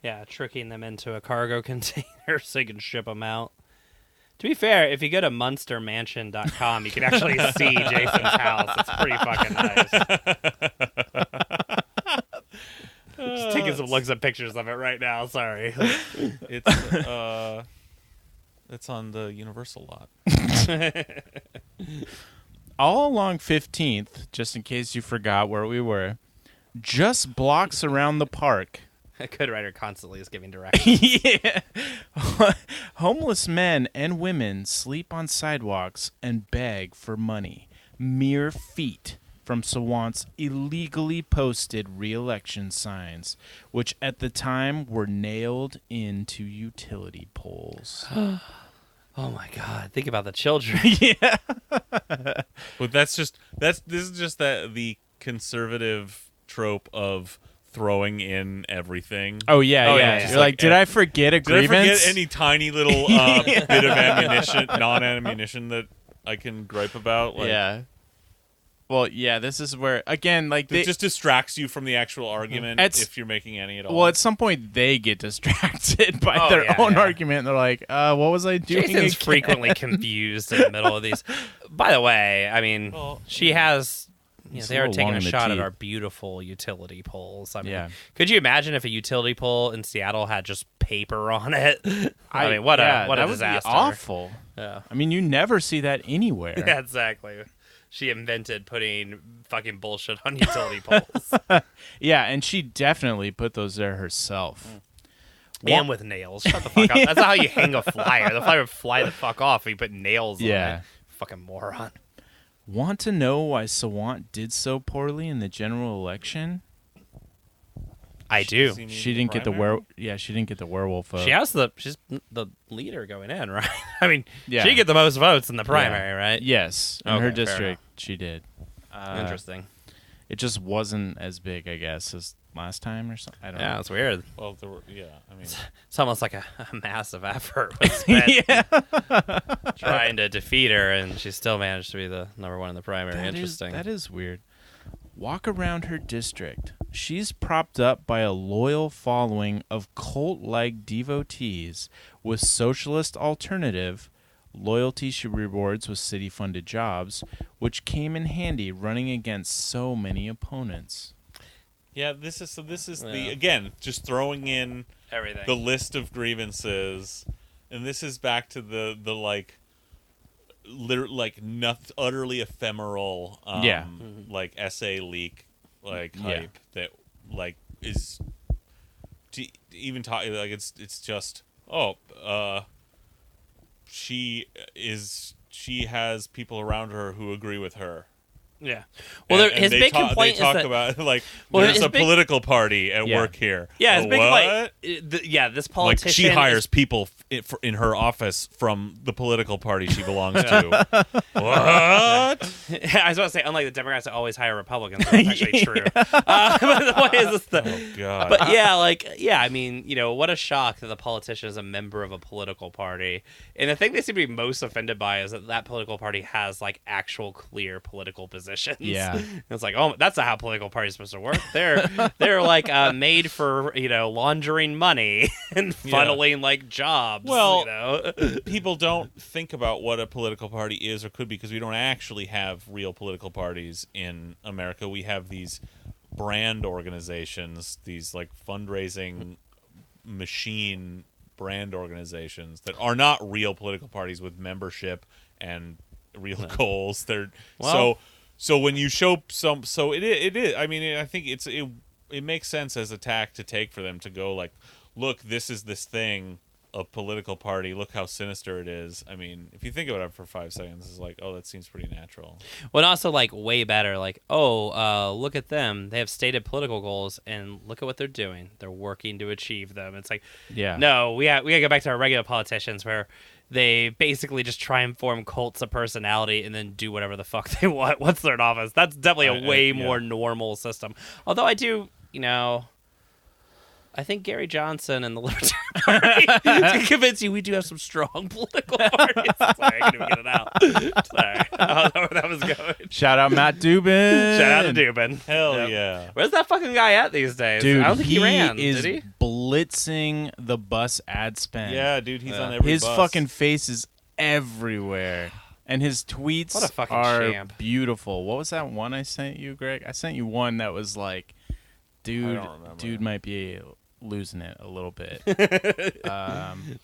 Yeah, tricking them into a cargo container so you can ship them out. To be fair, if you go to monstermansion.com, you can actually see Jason's house. It's pretty fucking nice. Just taking some looks at pictures of it right now. Sorry. it's on the Universal lot. All along 15th, just in case you forgot where we were, just blocks around the park. A good writer constantly is giving directions. Yeah. Homeless men and women sleep on sidewalks and beg for money, mere feet from Sawant's illegally posted re-election signs, which at the time were nailed into utility poles. Oh my god! Think about the children. Yeah. But this is just the conservative trope of throwing in everything. Oh yeah, Oh, yeah. yeah, yeah. You're like, did I forget a Did I grievance? forget any tiny little bit of non-ammunition that I can gripe about? Yeah. Well, yeah. This is where again, like It just distracts you from the actual argument It's- if you're making any at all. well, at some point they get distracted by Oh, their yeah, own yeah. argument. They're like, what was I doing? Jason's again? frequently confused in the middle of these. By the way, I mean, Well, she has. It's They a are little taking long a in the shot at teeth. our beautiful utility poles. I mean, Yeah. could you imagine if a utility pole in Seattle had just paper on it? I mean, what yeah, a that disaster! would be awful. Yeah. I mean, you never see that anywhere. Yeah, exactly. She invented putting fucking bullshit on utility poles. Yeah, and she definitely put those there herself. And with nails. Shut the fuck up. That's not how you hang a flyer. The flyer would fly the fuck off if you put nails on Yeah. it. Fucking moron. Want to know why Sawant did so poorly in the general election? I do. She didn't get the she didn't get the werewolf vote. She's the leader going in, right? I mean, Yeah. she get the most votes in the primary, right? Yes, in Okay, her fair district, she did. Interesting. It just wasn't as big, I guess, as last time or something. I don't Yeah, know. it's weird. Well, I mean, It's almost like a massive effort was spent trying to defeat her, and she still managed to be the number one in the primary. Interesting. That is weird. Walk around her district. She's propped up by a loyal following of cult-like devotees with socialist alternative loyalty she rewards with city-funded jobs, which came in handy running against so many opponents. yeah. This is Yeah. the again just throwing in Everything. the list of grievances, and this is back to the utterly ephemeral Yeah. essay leak Yeah. hype that is to even talk it's just she has people around her who agree with her. Yeah. Well, And his they big talk, complaint they talk is that about Well, there's his a big- political party at Yeah. work here. yeah, his big what? complaint. This Like politician. she hires people in her office from the political party she belongs to. What? I was about to say, unlike the Democrats that always hire Republicans, that's actually true. But the point is, this Oh God! But I mean, what a shock that the politician is a member of a political party. And the thing they seem to be most offended by is that political party has actual clear political positions. Yeah. And it's like, oh, that's not how political parties are supposed to work. They're made for laundering money and funneling jobs. Well, people don't think about what a political party is or could be because we don't actually have real political parties in America. We have these brand organizations, these fundraising machine brand organizations that are not real political parties with membership and real goals. They're so when you show it is. I mean, I think it makes sense as a tack to take for them to go look, this is this thing a political party, look how sinister it is. I mean, if you think about it for 5 seconds, it's like, oh, that seems pretty natural. Well, and also like way better. Like, look at them. They have stated political goals, and look at what they're doing. They're working to achieve them. It's like, Yeah. no, we gotta go back to our regular politicians where they basically just try and form cults of personality and then do whatever the fuck they want once they're in office. That's definitely a way yeah. more normal system. Although I do, I think Gary Johnson and the Libertarian Party to convince you we do have some strong political parties. Sorry, I couldn't get it out. Sorry. I don't know where that was going. Shout out Matt Dubin. Shout out to Dubin. Hell Yep. yeah. Where's that fucking guy at these days? Dude, I don't think he ran, is did he? blitzing the bus ad spend. Yeah, dude, he's on every His bus. fucking face is everywhere. And his tweets What a fucking are champ. beautiful. What was that one I sent you, Greg? I sent you one that was like, dude, don't remember. dude might be losing it a little bit.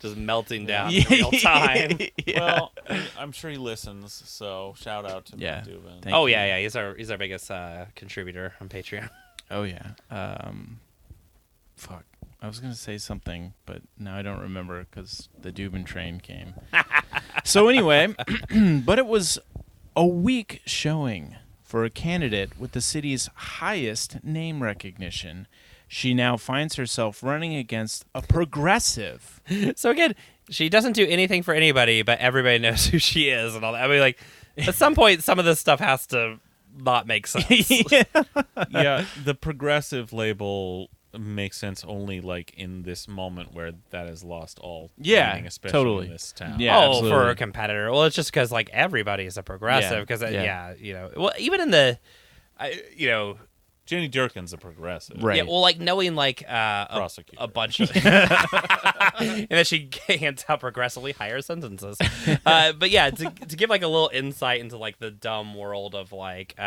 Just melting down in real time. Yeah. Well, I'm sure he listens, so shout out to Yeah. Matt Dubin. Thank Oh you. yeah, he's our biggest contributor on Patreon. Oh yeah. Fuck. I was gonna say something, but now I don't remember because the Dubin train came. So anyway, but it was a weak showing for a candidate with the city's highest name recognition. She now finds herself running against a progressive. So again, she doesn't do anything for anybody, but everybody knows who she is and all that. I mean, like at some point, some of this stuff has to not make sense. Yeah, the progressive label makes sense only like in this moment where that has lost all Yeah, meaning, especially totally. in this town. Yeah, for absolutely. a competitor. Well, it's just because like everybody's a progressive. Yeah, Because yeah. well, even in the, Jenny Durkin's a progressive. Right. yeah, well, like knowing like Prosecutor. a bunch of, and then she hands out progressively higher sentences. But yeah, to give like a little insight into like the dumb world of like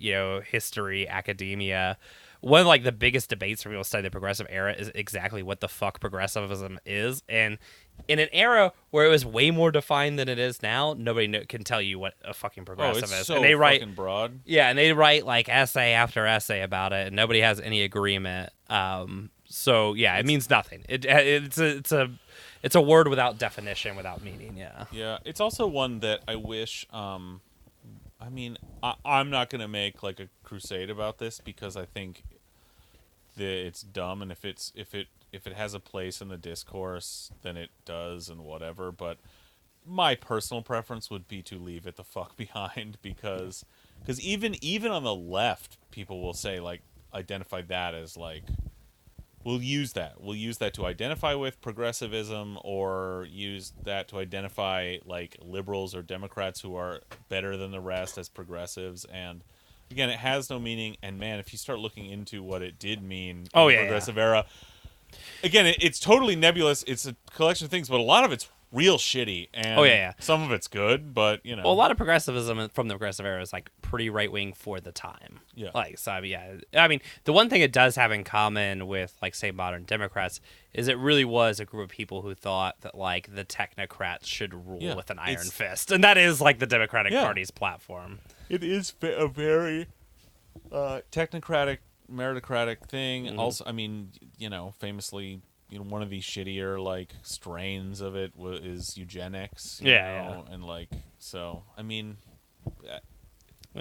history, academia. One of like the biggest debates for people to study the progressive era is exactly what the fuck progressivism is, and in an era where it was way more defined than it is now, nobody can tell you what a fucking Oh, progressive it's is. so And they write, fucking broad. yeah, and they write like essay after essay about it, and nobody has any agreement. So yeah, it means nothing. It's a word without definition, without meaning. Yeah. Yeah, it's also one that I wish. I mean, I'm not gonna make like a crusade about this because I think that it's dumb, and if it has a place in the discourse, then it does, and whatever. But my personal preference would be to leave it the fuck behind because even on the left, people will say like identify that as like. We'll use that to identify with progressivism, or use that to identify like liberals or Democrats who are better than the rest as progressives. And again, it has no meaning. And man, if you start looking into what it did mean in the progressive era, again, it's totally nebulous. It's a collection of things, but a lot of it's real shitty. And some of it's good, but Well, a lot of progressivism from the progressive era is like pretty right wing for the time. Yeah. Like, so I mean, the one thing it does have in common with like say modern Democrats is it really was a group of people who thought that like the technocrats should rule with an iron fist, and that is like the Democratic Party's platform. It is a very technocratic, meritocratic thing. Mm-hmm. Also, I mean, famously, one of the shittier like strains of it is eugenics. you know, and like so. I mean,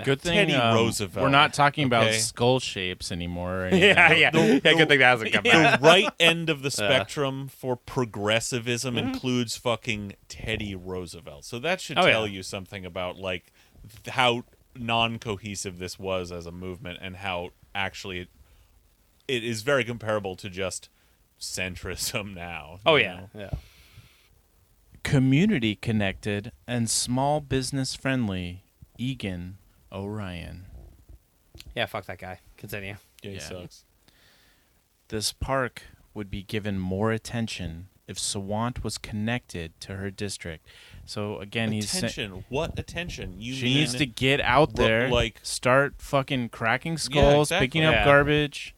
Good thing Teddy Roosevelt. we're not talking about okay? skull shapes anymore. Or anything. Yeah, good thing that hasn't come back. The right end of the spectrum for progressivism includes fucking Teddy Roosevelt. So that should tell you something about like how non-cohesive this was as a movement, and how actually it is very comparable to just centrism now. Oh you yeah, know? yeah. Community connected and small business friendly, Egan Orion. Yeah, fuck that guy. Continue. Yeah, he Yeah. sucks. This park would be given more attention if Sawant was connected to her district. So again, Attention. What attention? You she mean needs to get out there, like- start fucking cracking skulls, exactly. picking up Yeah. garbage.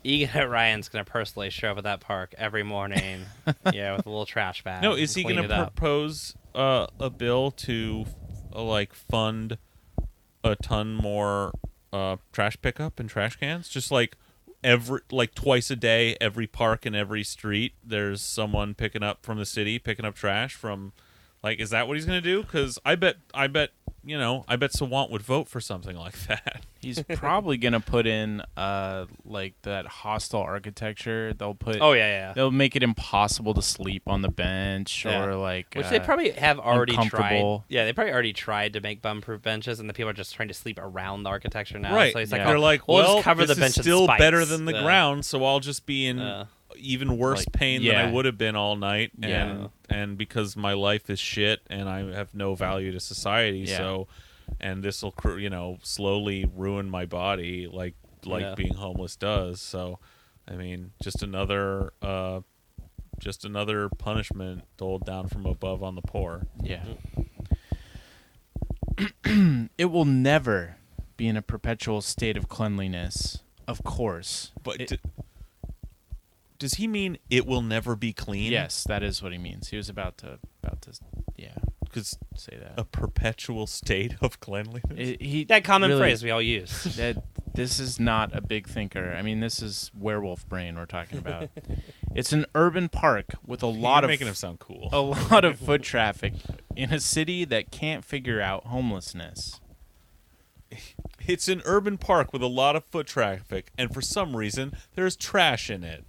Egan Ryan's gonna personally show up at that park every morning, with a little trash bag. No, is he going going to propose a bill to like fund a ton more trash pickup and trash cans? Just like twice a day, every park and every street, there's someone picking up from the city, picking up trash from. Like, is that what he's going to do? Because I bet Sawant would vote for something like that. He's probably gonna put in like that hostile architecture. They'll put. Oh yeah. They'll make it impossible to sleep on the bench Yeah. or like. Which they probably have already tried. uncomfortable. Yeah, they probably already tried to make bum-proof benches, and the people are just trying to sleep around the architecture now. Right. So he's Yeah. like, They're oh, like, we'll well, just cover this the bench is in still spikes. better than the Yeah. ground, so I'll just be in even worse Like, pain than yeah. I would have been all night. Yeah. And because my life is shit and I have no value to society, Yeah. so, and this will, slowly ruin my body like Yeah. being homeless does. So, I mean, just another punishment doled down from above on the poor. Yeah. It will never be in a perpetual state of cleanliness, of course. But does he mean it will never be clean? Yes, that is what he means. He was about to yeah, Because say that. a perpetual state of cleanliness. He That common really- phrase we all use. that this is not a big thinker. I mean, this is werewolf brain we're talking about. It's an urban park with a lot You're of making him sound cool. a lot of foot traffic in a city that can't figure out homelessness. It's an urban park with a lot of foot traffic, and for some reason, there's trash in it.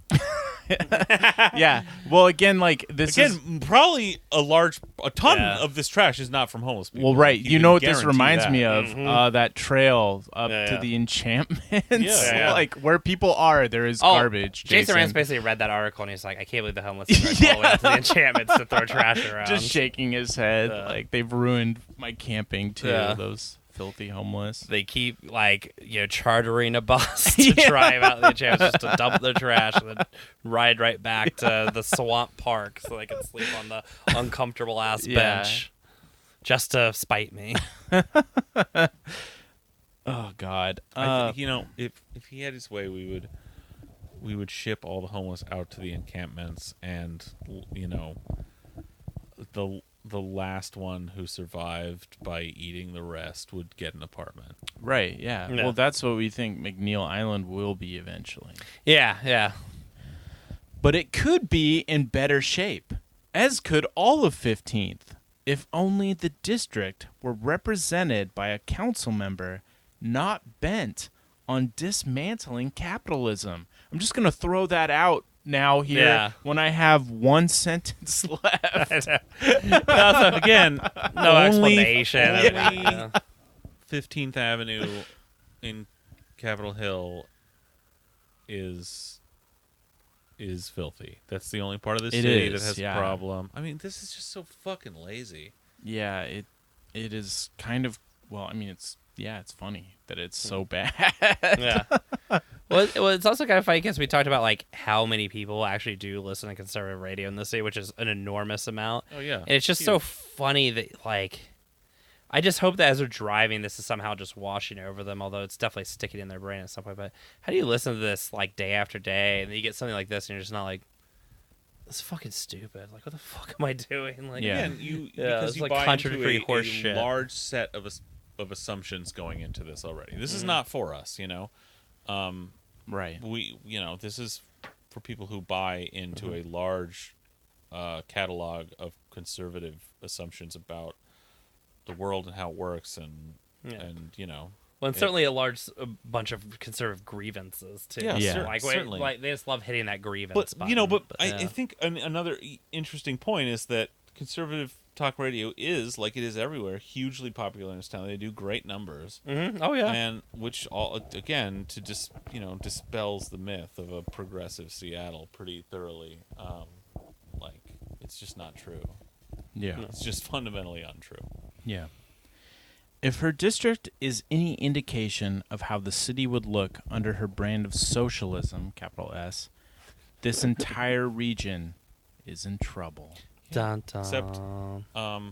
Yeah. Well, again, like this is Probably a ton Yeah. of this trash is not from homeless people. well, right. You You can know what this guarantee reminds that. me of? Mhm. That trail up Yeah, to yeah. the enchantments. Yeah. Like where people are, there is garbage. Jason Rance basically read that article and he's like, I can't believe the homeless are all the way up to the enchantments to throw trash around. just shaking his head. Yeah. Like they've ruined my camping too. Yeah. Those filthy homeless. They keep chartering a bus to drive out the enchantments just to dump their trash and then ride right back to the swamp park so they can sleep on the uncomfortable ass Yeah. bench just to spite me. Oh God. I think, if he had his way, we would ship all the homeless out to the encampments, and the last one who survived by eating the rest would get an apartment. Right. Yeah. Yeah. Well, that's what we think McNeil Island will be eventually. Yeah. But it could be in better shape, as could all of 15th, if only the district were represented by a council member not bent on dismantling capitalism. I'm just going to throw that out now here Yeah. when I have one sentence left. Again, No only- explanation. only Yeah. 15th Avenue in Capitol Hill is filthy. That's the only part of the It city is, that has yeah. a problem. I mean, this is just so fucking lazy. Yeah, it is kind of, well, I mean, it's funny that it's so bad. Yeah. Well, it's also kind of funny because we talked about how many people actually do listen to conservative radio in the city, which is an enormous amount. Oh yeah, And it's just so funny that I just hope that as they're driving, this is somehow just washing over them. Although it's definitely sticking in their brain at some point. But how do you listen to this day after day, and then you get something like this, and you're just not like, "This is fucking stupid. Like, what the fuck am I doing?" Like, Yeah. Again, Yeah, because it's you like buy into contradictory a horse shit. large set of assumptions going into this already. This is not for us, Right. This is for people who buy into a large catalog of conservative assumptions about the world and how it works, and Well, and certainly a bunch of conservative grievances too. Yeah, Yeah. certainly. They just love hitting that grievance. But button. I yeah. think another interesting point is that conservative talk radio is, like it is everywhere, hugely popular in this town. They do great numbers, Mhm. Oh yeah. and which all again to just dispels the myth of a progressive Seattle pretty thoroughly. It's just not true. Yeah. It's just fundamentally untrue. Yeah. If her district is any indication of how the city would look under her brand of socialism, capital S, this entire region is in trouble. Dun, dun. Except, well,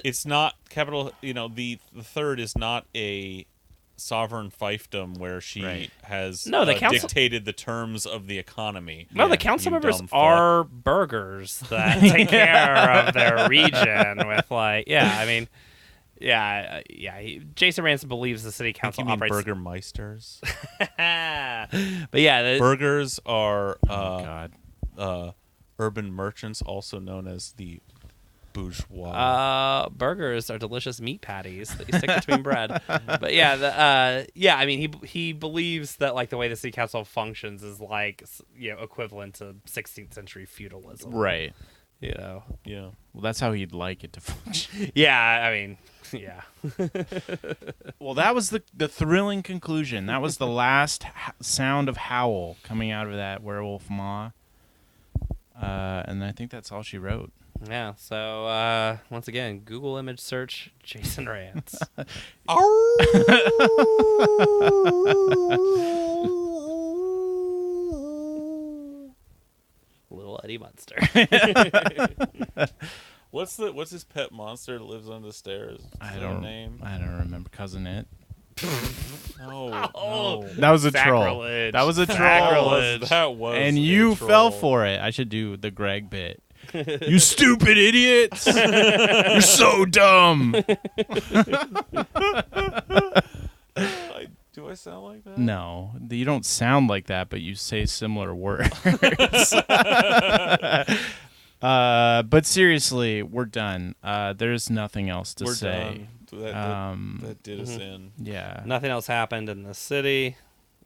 it's not capital. The third is not a sovereign fiefdom where she Right. has No, the council- dictated the terms of the economy. the council you members dumb fuck. are burgers that take care of their region with I mean, Yeah, Jason Ransom believes the city I think council you mean operates. Burgermeisters. But yeah, Burgers are Oh God. urban merchants, also known as the bourgeois. burgers are delicious meat patties that you stick between bread. But yeah, I mean, he believes that like the way the city council functions is like equivalent to 16th century feudalism. Right. Yeah. Well, that's how he'd like it to function. Yeah, I mean, yeah. Well, that was the thrilling conclusion. That was the last sound of howl coming out of that werewolf maw. And I think that's all she wrote. Yeah, so once again, Google image search Jason Rance. Little Eddie Munster. What's his pet monster that lives under the stairs? I Is don't that a name. I don't remember. Cousin It. No. Oh. No. That was a troll. Sacrilege. That was a troll. Sacrilege. That was And a you troll. fell for it. I should do the Greg bit. You stupid idiots! You're so dumb. Do I sound like that? No, you don't sound like that, but you say similar words. But seriously, we're done. There's nothing else to We're say. done. That did us in. Yeah. Nothing else happened in the city.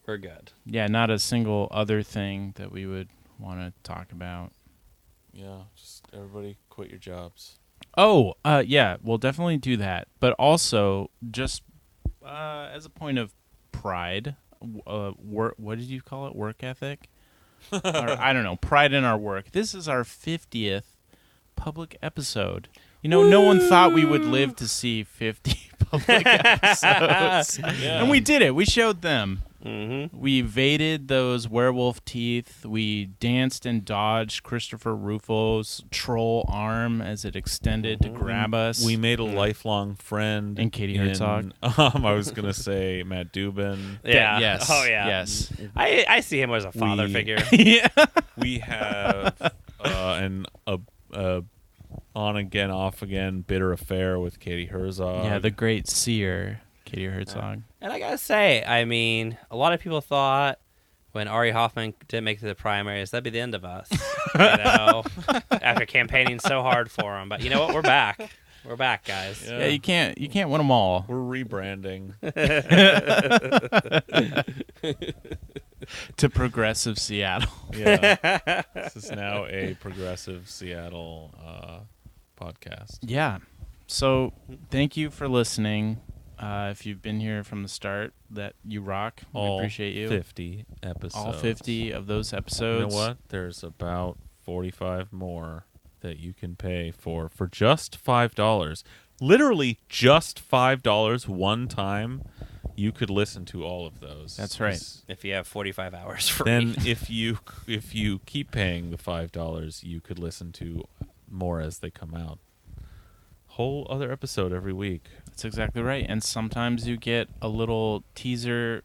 We're good. Yeah, not a single other thing that we would want to talk about. Yeah, just everybody quit your jobs. Oh, yeah, we'll definitely do that. But also, just as a point of pride, work. What did you call it? Work ethic? Or, I don't know. Pride in our work. This is our 50th public episode. You know, no one thought we would live to see 50 public episodes. Yeah. And we did it. We showed them. Mm-hmm. We evaded those werewolf teeth. We danced and dodged Christopher Rufo's troll arm as it extended to grab us. We made a lifelong friend. And Katie Herzog. I was going to say Matt Dubin. Yeah. Yes. Oh, yeah. Yes. I see him as a father We- figure. Yeah. We have an on again, off again bitter affair with Katie Herzog. Yeah, the great seer, Katie Herzog. And I gotta say, I mean, a lot of people thought when Ari Hoffman didn't make it to the primaries, that'd be the end of us. After campaigning so hard for him. But you know what? We're back. We're back, guys. Yeah. Yeah, you can't win them all. We're rebranding. To progressive Seattle. Yeah. This is now a progressive Seattle podcast. Yeah. So thank you for listening. If you've been here from the start, that you rock. We All appreciate you. 50 episodes. All 50 of those You episodes. know what? There's about 45 more that you can pay for just $5. Literally just $5 one time. You could listen to all of those. That's right. If you have 45 hours free. Then if you keep paying the $5, you could listen to more as they come out. Whole other episode every week. That's exactly right. And sometimes you get a little teaser,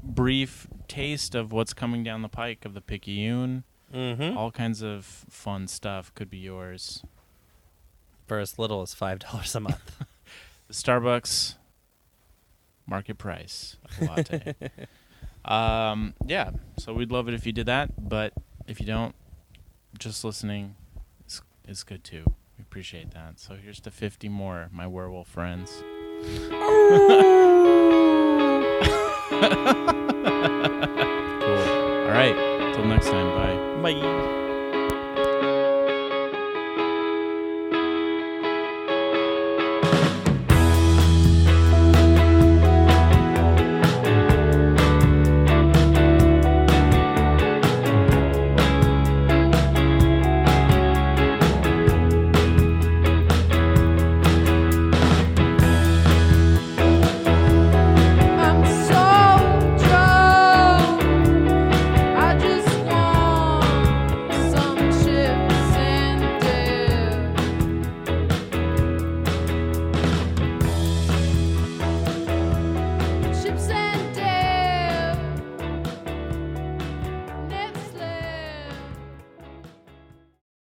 brief taste of what's coming down the pike of the Picayune. Mm-hmm. All kinds of fun stuff could be yours. For as little as $5 a month. The Starbucks market price latte. Yeah, so we'd love it if you did that, but if you don't, just listening is good too. We appreciate that. So here's to 50 more, my werewolf friends. Cool. All right, till next time, bye. Bye.